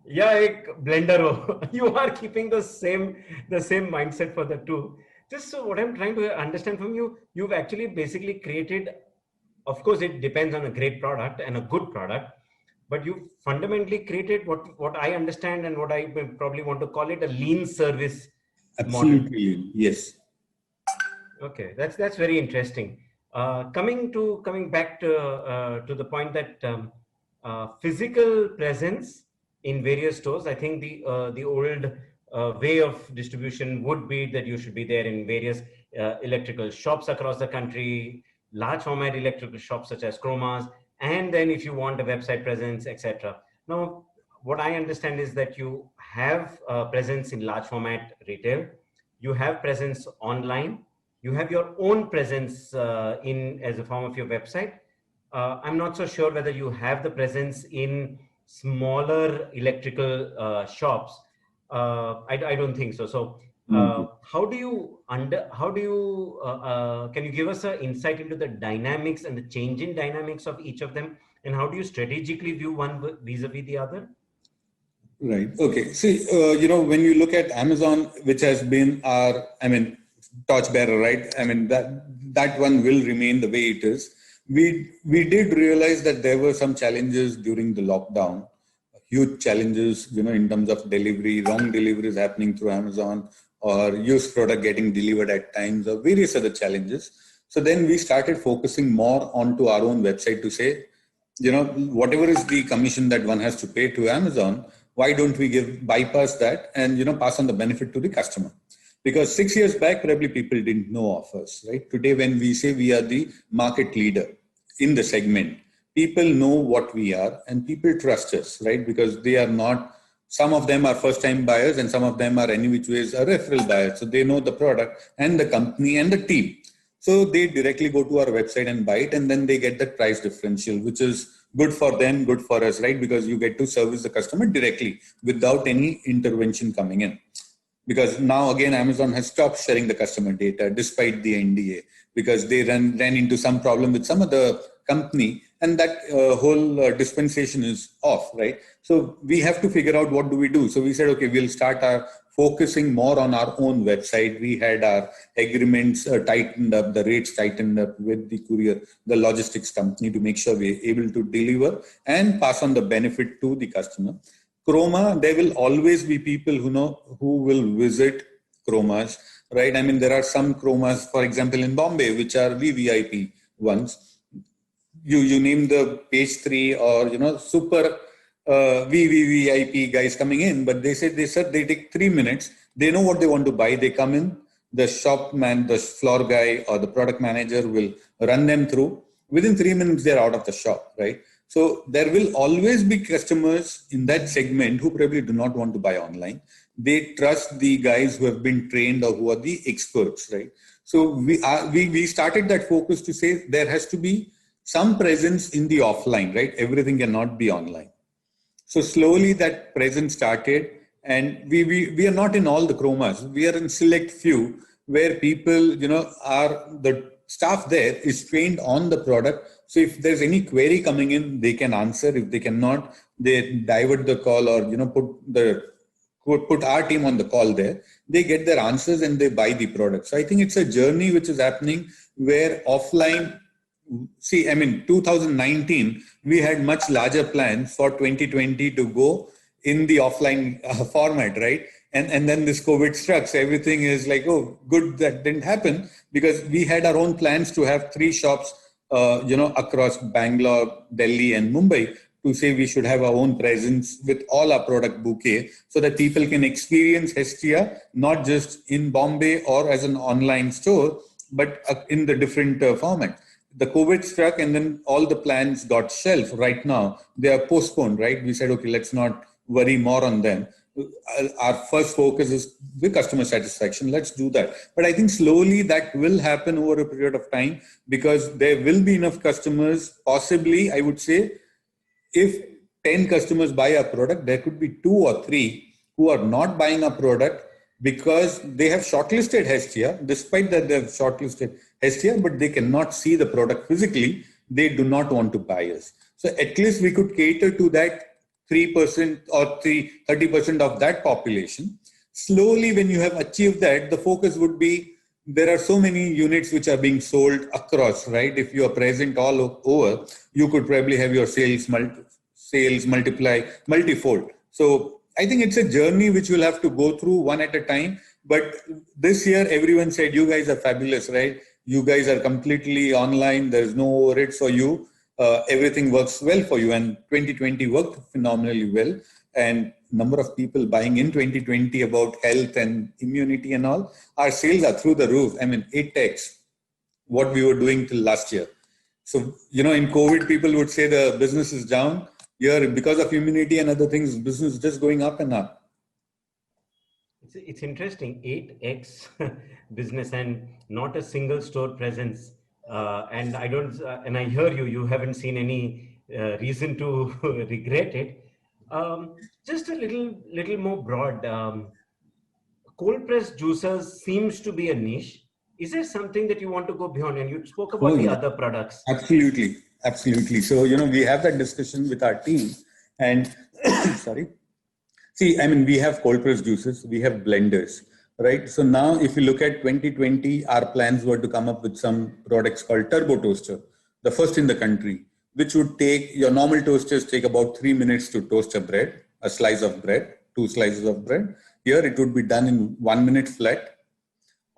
[SPEAKER 1] yeah, ek blender ho. You are keeping the same mindset for the two. Just so what I'm trying to understand from you, you've actually basically created, of course, it depends on a great product and a good product, but you fundamentally created what I understand and what I probably want to call it a lean service
[SPEAKER 2] Absolutely,
[SPEAKER 1] model.
[SPEAKER 2] yes.
[SPEAKER 1] Okay, that's very interesting. Coming back to the point that physical presence in various stores. I think the old way of distribution would be that you should be there in various electrical shops across the country, large format electrical shops such as Chromas, and then if you want a website presence, etc. Now, what I understand is that you have presence in large format retail, you have presence online, you have your own presence in as a form of your website. I'm not so sure whether you have the presence in smaller electrical shops. I don't think so. So how do you can you give us an insight into the dynamics and the change in dynamics of each of them, and how do you strategically view one vis-a-vis the other?
[SPEAKER 2] Right. Okay. See, when you look at Amazon, which has been our, torchbearer, right? That one will remain the way it is. We did realize that there were some challenges during the lockdown, huge challenges, in terms of delivery, wrong deliveries happening through Amazon, or used product getting delivered at times, or various other challenges. So then we started focusing more onto our own website to say, whatever is the commission that one has to pay to Amazon, why don't we bypass that and, pass on the benefit to the customer? Because 6 years back, probably people didn't know of us, right? Today, when we say we are the market leader in the segment, people know what we are and people trust us, right? Because they are not, some of them are first-time buyers and some of them are any which ways a referral buyer. So they know the product and the company and the team. So they directly go to our website and buy it, and then they get that price differential, which is good for them, good for us, right? Because you get to service the customer directly without any intervention coming in. Because now again, Amazon has stopped sharing the customer data despite the NDA, because they ran into some problem with some other company, and that whole dispensation is off, right? So we have to figure out what do we do. So we said, okay, we'll start focusing more on our own website. We had our agreements tightened up, the rates tightened up with the courier, the logistics company, to make sure we're able to deliver and pass on the benefit to the customer. Chroma, there will always be people who will visit Chromas, right? There are some Chromas, for example, in Bombay, which are VVIP ones. You name the page 3 or, super VVIP guys coming in, but they said they take 3 minutes. They know what they want to buy. They come in, the shopman, the floor guy or the product manager will run them through. Within 3 minutes, they're out of the shop, right? So there will always be customers in that segment who probably do not want to buy online. They trust the guys who have been trained or who are the experts, right? So we started that focus to say there has to be some presence in the offline, right? Everything cannot be online. So slowly that presence started, and we are not in all the chromas. We are in select few where people, are the staff there is trained on the product. So if there's any query coming in, they can answer. If they cannot, they divert the call or, put our team on the call there. They get their answers and they buy the product. So I think it's a journey which is happening where offline. See, 2019, we had much larger plans for 2020 to go in the offline format, right? And then this COVID struck. So everything is like, oh, good, that didn't happen because we had our own plans to have 3 shops, across Bangalore, Delhi, and Mumbai to say we should have our own presence with all our product bouquet so that people can experience Hestia, not just in Bombay or as an online store, but in the different formats. The COVID struck and then all the plans got shelved. Right now, they are postponed, right? We said, okay, let's not worry more on them. Our first focus is the customer satisfaction. Let's do that. But I think slowly that will happen over a period of time because there will be enough customers. Possibly, I would say, if 10 customers buy a product, there could be 2 or 3 who are not buying a product because they have shortlisted Hestia, despite that they have shortlisted Hestia, but they cannot see the product physically. They do not want to buy us. So at least we could cater to that 3% or 30% of that population. Slowly, when you have achieved that, the focus would be there are so many units which are being sold across, right? If you are present all over, you could probably have your sales multiply multifold. So I think it's a journey which we'll have to go through one at a time. But this year, everyone said, you guys are fabulous, right? You guys are completely online. There's no overheads for you. Everything works well for you. And 2020 worked phenomenally well. And number of people buying in 2020 about health and immunity and all, our sales are through the roof. 8x what we were doing till last year. So, in COVID, people would say the business is down. Here, because of immunity and other things, business is just going up and up.
[SPEAKER 1] It's interesting, 8x business and not a single store presence. And I hear you haven't seen any reason to regret it. Just a little more broad. Cold pressed juicers seems to be a niche. Is there something that you want to go beyond? And you spoke about the other products.
[SPEAKER 2] Absolutely. So, we have that discussion with our team and sorry. See, we have cold pressed juices, we have blenders, right? So now if you look at 2020, our plans were to come up with some products called turbo toaster, the first in the country, which would take your normal toasters take about 3 minutes to toast a slice of bread, 2 slices of bread. Here it would be done in 1 minute flat.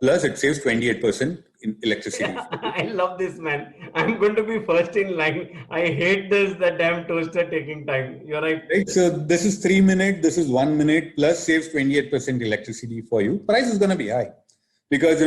[SPEAKER 2] Plus, it saves 28% in electricity.
[SPEAKER 1] I love this, man. I'm going to be first in line. I hate the damn toaster taking time. You're right.
[SPEAKER 2] So this is 3 minutes, this is 1 minute, plus saves 28% electricity for you. Price is going to be high. Because,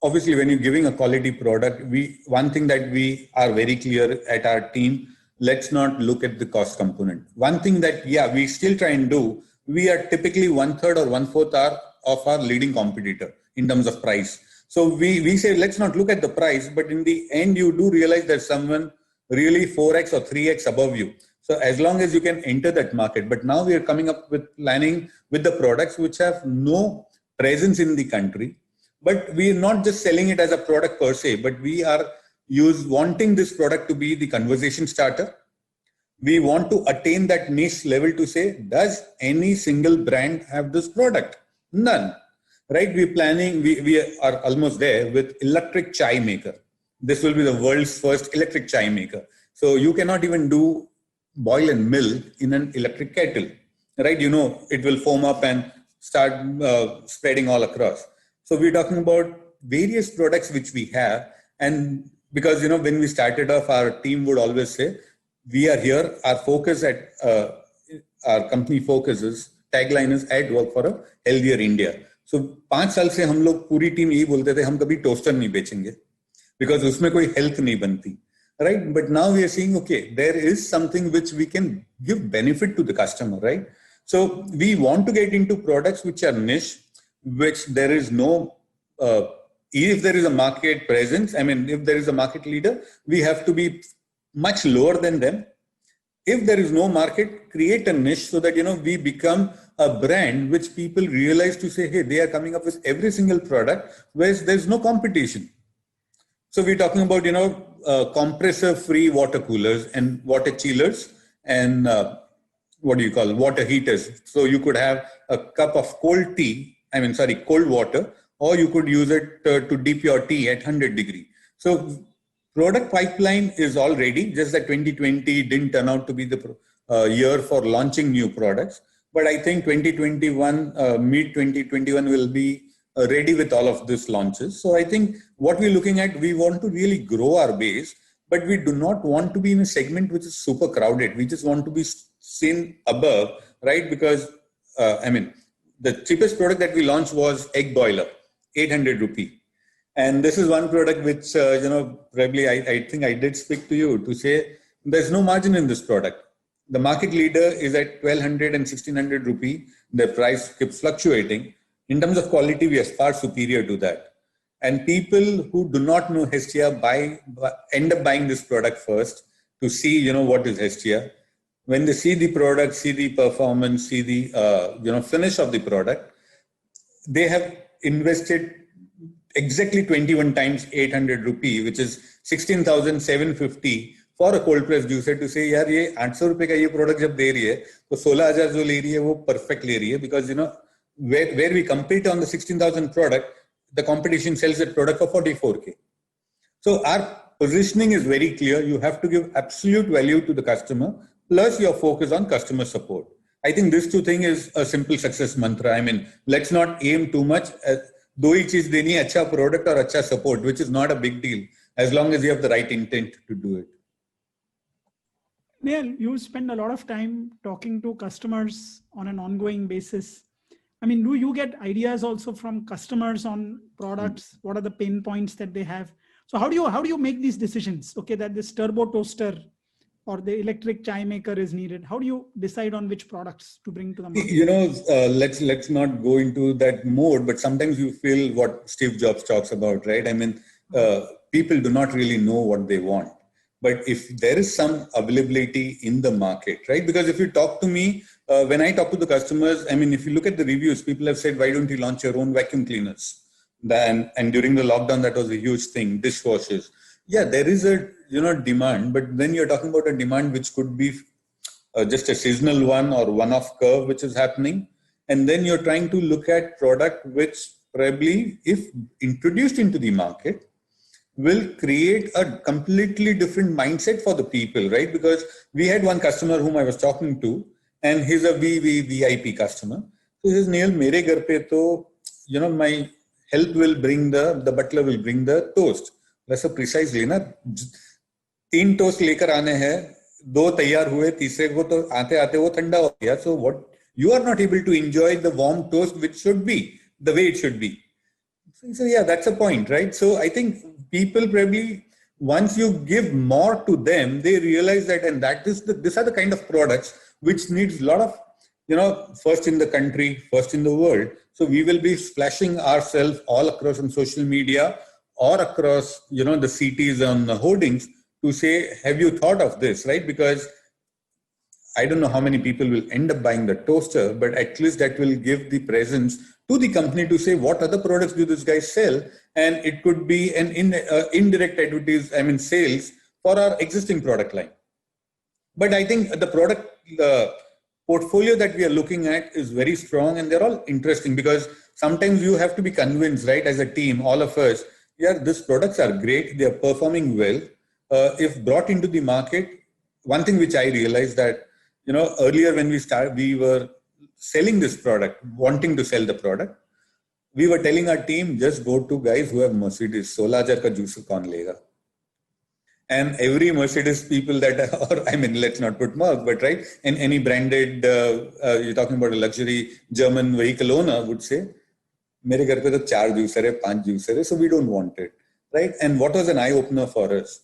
[SPEAKER 2] obviously when you're giving a quality product, one thing that we are very clear at our team, let's not look at the cost component. One thing that, we still try and do, we are typically 1/3 or 1/4 of our leading competitor in terms of price. So we say, let's not look at the price, but in the end, you do realize there's someone really 4x or 3x above you. So as long as you can enter that market, but now we are coming up with planning with the products which have no presence in the country, but we are not just selling it as a product per se, but we are wanting this product to be the conversation starter. We want to attain that niche level to say, does any single brand have this product? None. Right? We are almost there with electric chai maker. This will be the world's first electric chai maker. So you cannot even do boil and milk in an electric kettle. Right? It will foam up and start spreading all across. So we're talking about various products which we have. And because, when we started off, our team would always say, we are here, our focus our company focus is, tagline is, add work for a healthier India. So 5 साल से हम लोग पूरी team यही बोलते थे हम कभी टोस्टर नहीं बेचेंगे because उसमें कोई health नहीं बनती, right? But now we are seeing, okay, there is something which we can give benefit to the customer, right? So we want to get into products which are niche, which there is no if there is a market presence, I mean, if there is a market leader, we have to be much lower than them. If there is no market, create a niche so that, we become a brand which people realize to say, hey, they are coming up with every single product where there's no competition. So we're talking about, compressor-free water coolers and water chillers and water heaters. So you could have a cup of cold water, or you could use it to dip your tea at 100 degree. So product pipeline is all ready, just that 2020 didn't turn out to be the year for launching new products. But I think 2021, mid-2021 will be ready with all of these launches. So I think what we're looking at, we want to really grow our base, but we do not want to be in a segment which is super crowded. We just want to be seen above, right? Because, the cheapest product that we launched was egg boiler, 800 rupee. And this is one product which, probably I think I did speak to you to say there's no margin in this product. The market leader is at 1200 and 1600 rupee. The price keeps fluctuating. In terms of quality, we are far superior to that. And people who do not know Hestia end up buying this product first to see, what is Hestia. When they see the product, see the performance, see the, finish of the product, they have invested exactly 21 times 800 rupee, which is 16,750 for a cold press juicer to say, yaar, ye 800 रुपए का ये product जब दे रही है, तो 16,000 जो ले रही है वो perfect ले रही है, because where we compete on the 16,000 product, the competition sells that product for 44K. So our positioning is very clear. You have to give absolute value to the customer, plus your focus on customer support. I think this two thing is a simple success mantra. I mean, let's not aim too much. दो ही चीज देनी है, अच्छा product और अच्छा support, which is not a big deal as long as you have the right intent to do it.
[SPEAKER 3] Nehal, you spend a lot of time talking to customers on an ongoing basis. I mean, do you get ideas also from customers on products? What are the pain points that they have? So how do you make these decisions? Okay, that this turbo toaster or the electric chai maker is needed. How do you decide on which products to bring to the market?
[SPEAKER 2] Let's not go into that mode, but sometimes you feel what Steve Jobs talks about, right? I mean, people do not really know what they want. But if there is some availability in the market, right? Because if you talk to me, when I talk to the customers, I mean, if you look at the reviews, people have said, why don't you launch your own vacuum cleaners? And during the lockdown, that was a huge thing, dishwashers. Yeah, there is a demand, but then you're talking about a demand which could be just a seasonal one or one-off curve which is happening. And then you're trying to look at product which probably, if introduced into the market, will create a completely different mindset for the people, right? Because we had one customer whom I was talking to, and he's a VIP customer. So he says, Nehal, mere ghar pe to, my help will bring the butler will bring the toast. That's so precisely, na? 3 toast lekar aane hai, 2 taiyar hue, तीसरे को तो आते आते वो ठंडा हो गया. So what you are not able to enjoy the warm toast, which should be the way it should be. So yeah, that's a point, right? So I think people probably, once you give more to them, they realize that, and that is these are the kind of products which needs a lot of, first in the country, first in the world. So we will be splashing ourselves all across on social media or across, the cities on the hoardings to say, have you thought of this, right? Because I don't know how many people will end up buying the toaster, but at least that will give the presence to the company to say, what other products do this guy sell? And it could be an indirect sales for our existing product line. But I think the portfolio that we are looking at is very strong, and they're all interesting because sometimes you have to be convinced, right, as a team, all of us, yeah, these products are great, they are performing well. If brought into the market, one thing which I realized that, earlier when we were selling this product, wanting to sell the product, we were telling our team, just go to guys who have Mercedes, 16,000 ka juicer kaun lega. And every Mercedes people let's not put mark, but right, and any branded, you're talking about a luxury German vehicle owner would say, मेरे घर पे तो 4 juicer है, 5 juicer है, so we don't want it, right? And what was an eye opener for us?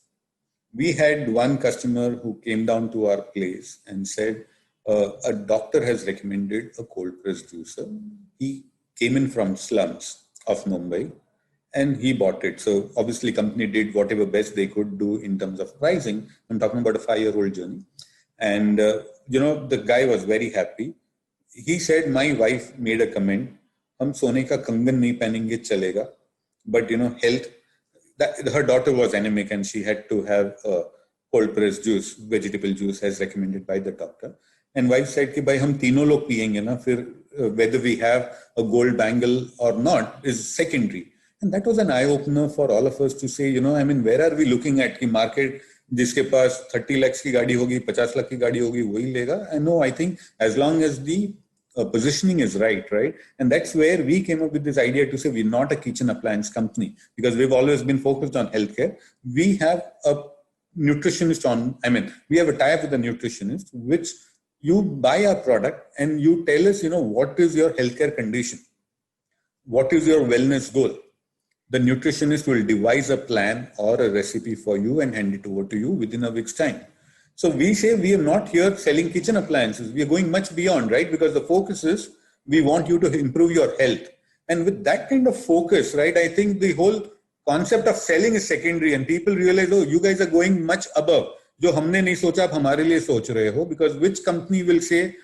[SPEAKER 2] We had one customer who came down to our place and said, a doctor has recommended a cold pressed juicer. He came in from slums of Mumbai and he bought it. So obviously company did whatever best they could do in terms of pricing. I'm talking about a 5-year-old journey. And, the guy was very happy. He said, my wife made a comment, हम सोने का कंगन नहीं पहनेंगे चलेगा, but health. Her daughter was anemic and she had to have cold pressed juice, vegetable juice as recommended by the doctor. And wife said कि भाई हम तीनों लोग पियेंगे ना, फिर whether we have a gold bangle or not is secondary. And that was an eye opener for all of us to say, where are we looking at कि market जिसके पास 30 lakhs की गाड़ी होगी, 50 lakh की गाड़ी होगी, वही लेगा. And no, I think as long as the positioning is right? And that's where we came up with this idea to say we're not a kitchen appliance company because we've always been focused on healthcare. We have a nutritionist we have a tie-up with a nutritionist, which you buy our product and you tell us, what is your healthcare condition? What is your wellness goal? The nutritionist will devise a plan or a recipe for you and hand it over to you within a week's time. So we say we are not here selling kitchen appliances. We are going much beyond, right? Because the focus is we want you to improve your health. And with that kind of focus, right, I think the whole concept of selling is secondary and people realize, oh, you guys are going much above. जो हमने नहीं सोचा आप हमारे लिए सोच रहे हो, because which company will say,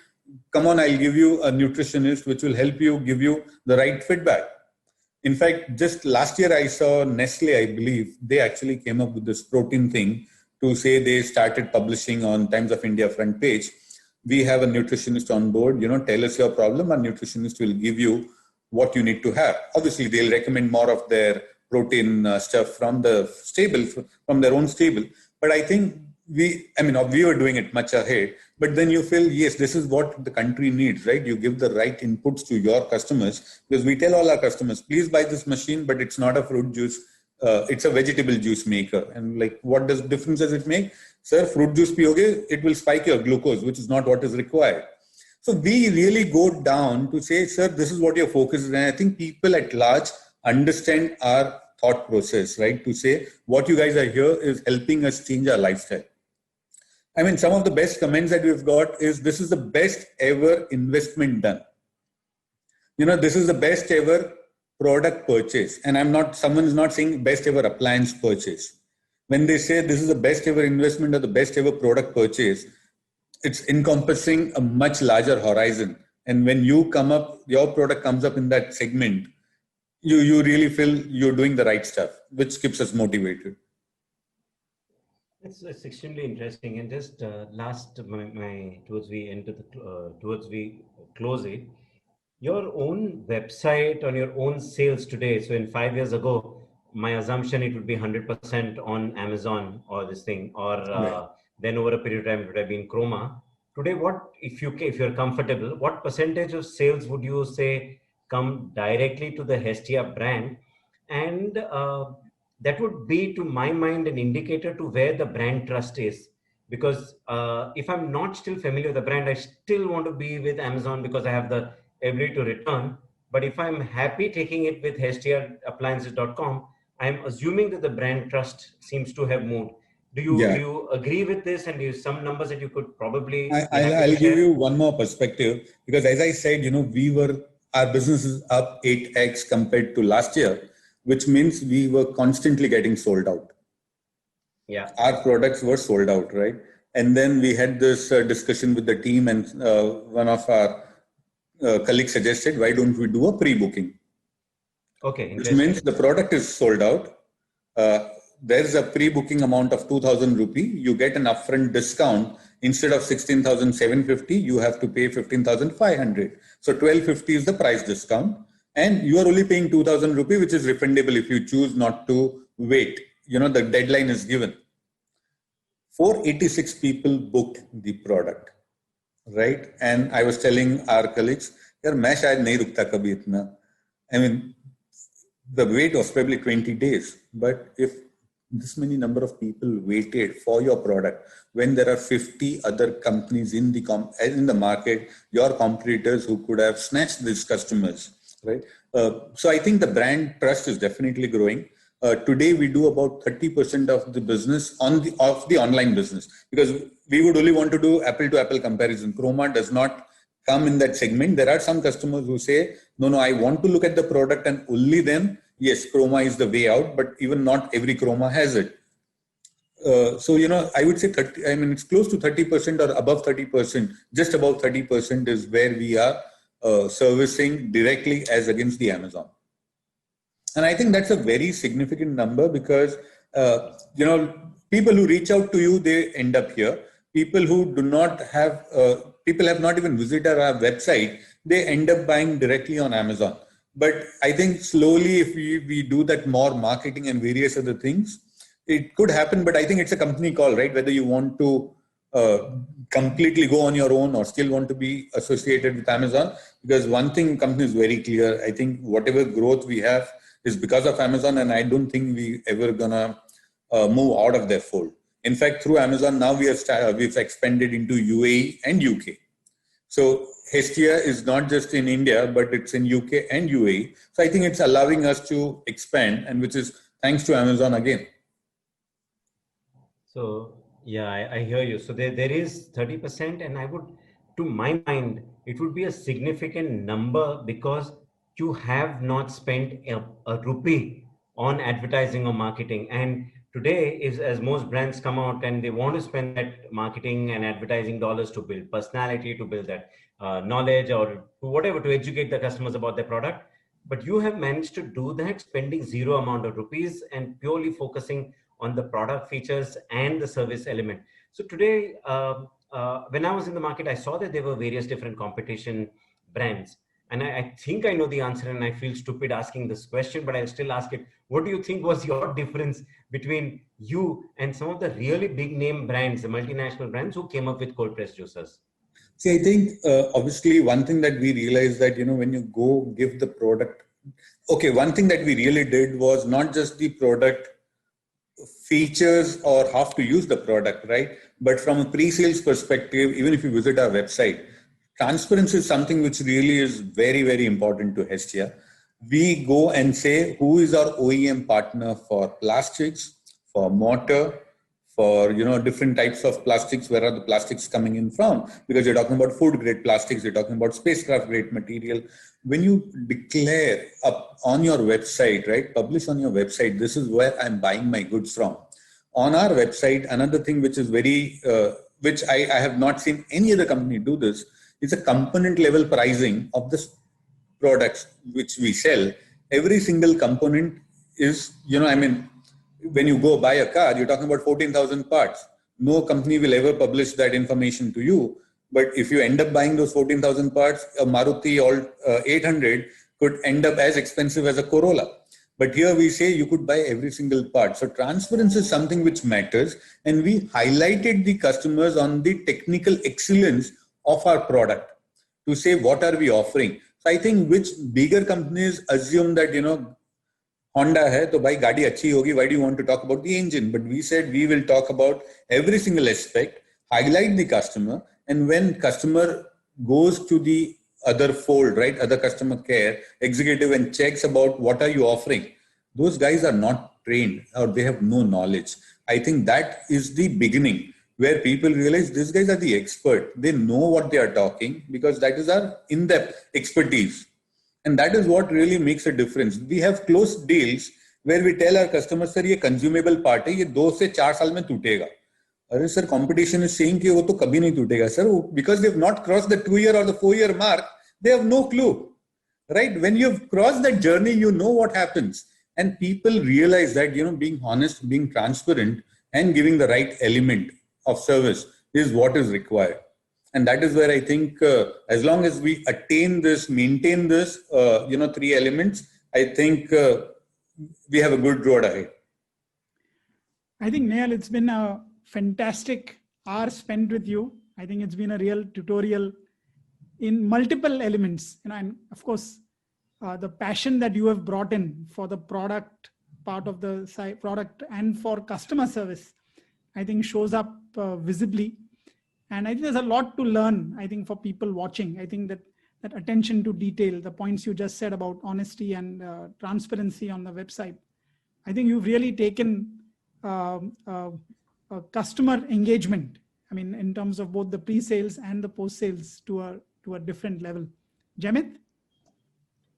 [SPEAKER 2] come on, I'll give you a nutritionist which will help you, give you the right feedback. In fact, just last year I saw Nestle, I believe, they actually came up with this protein thing to say they started publishing on Times of India front page. We have a nutritionist on board, tell us your problem, our nutritionist will give you what you need to have. Obviously, they'll recommend more of their protein stuff from the stable, from their own stable. But I think we were doing it much ahead, but then you feel, yes, this is what the country needs, right? You give the right inputs to your customers because we tell all our customers, please buy this machine, but it's not a fruit juice. It's a vegetable juice maker. And like, what difference does it make? Sir, fruit juice piyoge, it will spike your glucose, which is not what is required. So we really go down to say, sir, this is what your focus is. And I think people at large understand our thought process, right? To say what you guys are here is helping us change our lifestyle. Some of the best comments that we've got is this is the best ever investment done. This is the best ever product purchase. And someone is not saying best ever appliance purchase. When they say this is the best ever investment or the best ever product purchase, it's encompassing a much larger horizon. And when you come up, your product comes up in that segment, you really feel you're doing the right stuff, which keeps us motivated.
[SPEAKER 1] It's extremely interesting. And just towards we close it, your own website on your own sales today. So in 5 years ago, my assumption it would be 100% on Amazon or this thing, or
[SPEAKER 2] Right.
[SPEAKER 1] then over a period of time it would have been Chroma. Today, if you're comfortable, what percentage of sales would you say come directly to the Hestia brand? And that would be, to my mind, an indicator to where the brand trust is. Because if I'm not still familiar with the brand, I still want to be with Amazon because I have the ability to return. But if I'm happy taking it with HestiaAppliances.com, I'm assuming that the brand trust seems to have moved. Do you agree with this? And some numbers that you could probably
[SPEAKER 2] I'll give you one more perspective, because as I said, our business is up 8x compared to last year, which means we were constantly getting sold out.
[SPEAKER 1] Yeah,
[SPEAKER 2] our products were sold out, right? And then we had this discussion with the team, and one of our colleagues suggested, why don't we do a pre-booking?
[SPEAKER 1] Okay,
[SPEAKER 2] which means the product is sold out. There's a pre-booking amount of 2,000 rupee. You get an upfront discount. Instead of 16,750, you have to pay 15,500. So 1,250 is the price discount. And you are only paying 2,000 rupee, which is refundable if you choose not to wait. The deadline is given. 486 people booked the product, right? And I was telling our colleagues, yaar, main shayad nahi rukta kabhi itna. The wait was probably 20 days. But if this many number of people waited for your product, when there are 50 other companies in the market, your competitors who could have snatched these customers, right? So I think the brand trust is definitely growing. Today we do about 30% of the business of the online business, because we would only want to do apple to apple comparison. Chroma does not come in that segment. There are some customers who say, no, I want to look at the product and only then, yes, Chroma is the way out, but even not every Chroma has it. So, I would say 30, I mean, it's close to 30% or above 30%, just about 30% is where we are servicing directly as against the Amazon. And I think that's a very significant number because, people who reach out to you, they end up here. People who do not have, people have not even visited our website, they end up buying directly on Amazon. But I think slowly, if we do that more marketing and various other things, it could happen. But I think it's a company call, right? Whether you want to completely go on your own or still want to be associated with Amazon. Because one thing company is very clear. I think whatever growth we have is because of Amazon, and I don't think we ever gonna move out of their fold. In fact, through Amazon now we've expanded into UAE and UK. So Hestia is not just in India, but it's in UK and UAE. So I think it's allowing us to expand, and which is thanks to Amazon again.
[SPEAKER 1] So yeah, I hear you. So there is 30%, and I would, to my mind, it would be a significant number because you have not spent a rupee on advertising or marketing. And today is, as most brands come out and they want to spend that marketing and advertising dollars to build personality, to build that knowledge, or to whatever, to educate the customers about their product. But you have managed to do that spending zero amount of rupees and purely focusing on the product features and the service element. So today, when I was in the market, I saw that there were various different competition brands. And I think I know the answer, and I feel stupid asking this question, but I'll still ask it. What do you think was your difference between you and some of the really big name brands, the multinational brands who came up with cold press juicers?
[SPEAKER 2] See, I think obviously one thing that we realized that, when you go give the product, okay, one thing that we really did was not just the product features or how to use the product, right? But from a pre-sales perspective, even if you visit our website, transparency is something which really is very, very important to Hestia. We go and say who is our OEM partner for plastics, for mortar, for different types of plastics. Where are the plastics coming in from? Because you're talking about food grade plastics, you're talking about spacecraft grade material. When you declare up on your website, right, publish on your website, this is where I'm buying my goods from. On our website, another thing which is very, which I have not seen any other company do this, is a component level pricing of the products which we sell. Every single component is, when you go buy a car, you're talking about 14,000 parts. No company will ever publish that information to you. But if you end up buying those 14,000 parts, a Maruti 800 could end up as expensive as a Corolla. But here we say you could buy every single part. So transparency is something which matters. And we highlighted the customers on the technical excellence of our product to say, what are we offering? So I think which bigger companies assume that, Honda hai, to bhai gaadi achhi hogi, why do you want to talk about the engine? But we said we will talk about every single aspect, highlight the customer, and when customer goes to the other fold, right, other customer care executive and checks about what are you offering, those guys are not trained or they have no knowledge. I think that is the beginning where people realize these guys are the expert. They know what they are talking because that is our in-depth expertise. And that is what really makes a difference. We have closed deals where we tell our customers, sir, ये consumable part है, ये 2 से 4 साल में टूटेगा. अरे sir, competition is saying कि वो तो कभी नहीं टूटेगा. Sir, because they have not crossed the 2-year or the 4-year mark, they have no clue. Right? When you've crossed that journey, you know what happens. And people realize that, being honest, being transparent, and giving the right element of service is what is required. And that is where I think as long as we attain this, maintain this, 3 elements, I think we have a good road ahead.
[SPEAKER 3] I think, Nehal, it's been a fantastic hour spent with you. I think it's been a real tutorial in multiple elements. And of course, the passion that you have brought in for the product part of the product and for customer service, I think shows up visibly. And I think there's a lot to learn, I think, for people watching. I think that that attention to detail, the points you just said about honesty and transparency on the website. I think you've really taken customer engagement, I mean, in terms of both the pre-sales and the post-sales to a different level. Jamit?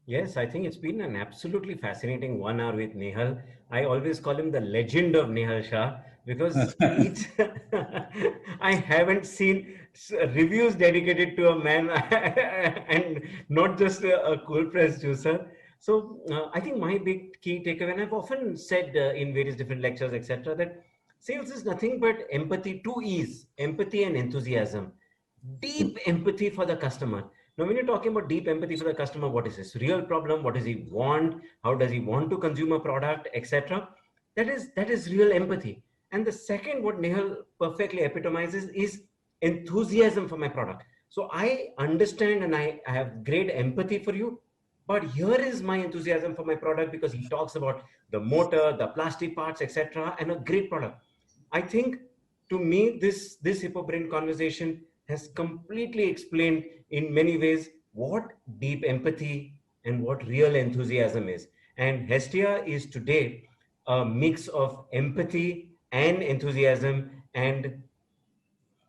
[SPEAKER 1] Yes, I think it's been an absolutely fascinating 1 hour with Nehal. I always call him the Legend of Nehal Shah because it's I haven't seen reviews dedicated to a man and not just a cold press juicer. So I think my big key takeaway, and I've often said in various different lectures, etc., that sales is nothing but empathy, two E's, empathy and enthusiasm. Deep empathy for the customer. Now, when you're talking about deep empathy for the customer, what is his real problem? What does he want? How does he want to consume a product, etc.? That is real empathy. And the second, what Nehal perfectly epitomizes, is enthusiasm for my product. So I understand and I have great empathy for you, but here is my enthusiasm for my product, because he talks about the motor, the plastic parts, etc., and a great product. I think, to me, this hippoBrain conversation has completely explained in many ways what deep empathy and what real enthusiasm is. And Hestia is today a mix of empathy and enthusiasm. And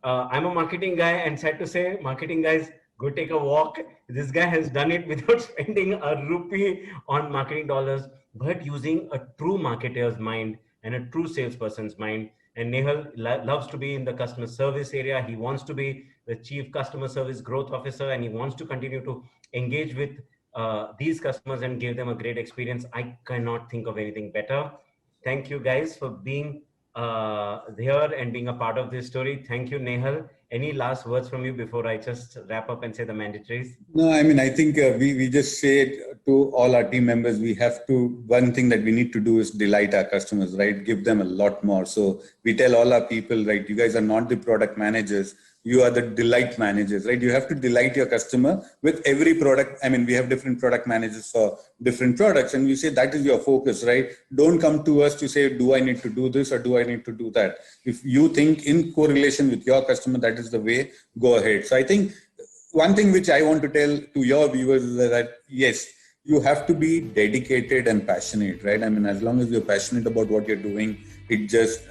[SPEAKER 1] I'm a marketing guy, and sad to say, marketing guys, go take a walk. This guy has done it without spending a rupee on marketing dollars, but using a true marketer's mind and a true salesperson's mind. And Nehal loves to be in the customer service area. He wants to be the chief customer service growth officer, and he wants to continue to engage with these customers and give them a great experience. I cannot think of anything better. Thank you guys for being here and being a part of this story. Thank you, Nehal. Any last words from you before I just wrap up and say the mandatories?
[SPEAKER 2] No, I mean, I think we just say to all our team members, we have to, one thing that we need to do is delight our customers, right? Give them a lot more. So we tell all our people, right, you guys are not the product managers. You are the delight managers, right? You have to delight your customer with every product. I mean, we have different product managers for different products, and we say that is your focus, right? Don't come to us to say, do I need to do this or do I need to do that? If you think in correlation with your customer, that is the way, go ahead. So I think one thing which I want to tell to your viewers is that, yes, you have to be dedicated and passionate, right? I mean, as long as you're passionate about what you're doing, it just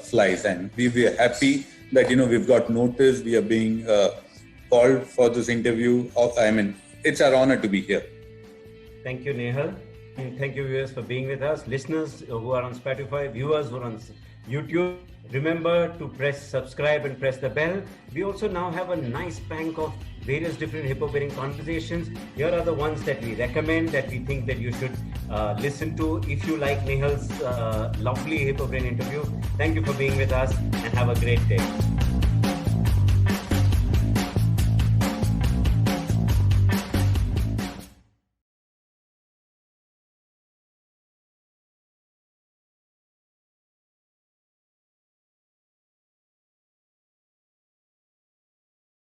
[SPEAKER 2] flies. And we are happy that, you know, we've got notice, we are being called for this interview. I mean, it's our honor to be here.
[SPEAKER 1] Thank you, Nehal. And thank you, viewers, for being with us. Listeners who are on Spotify, viewers who are on YouTube, remember to press subscribe and press the bell. We also now have a nice bank of various different hippoBrain conversations. Here are the ones that we recommend, that we think that you should listen to if you like Nehal's lovely hippoBrain interview. Thank you for being with us, and have a great day.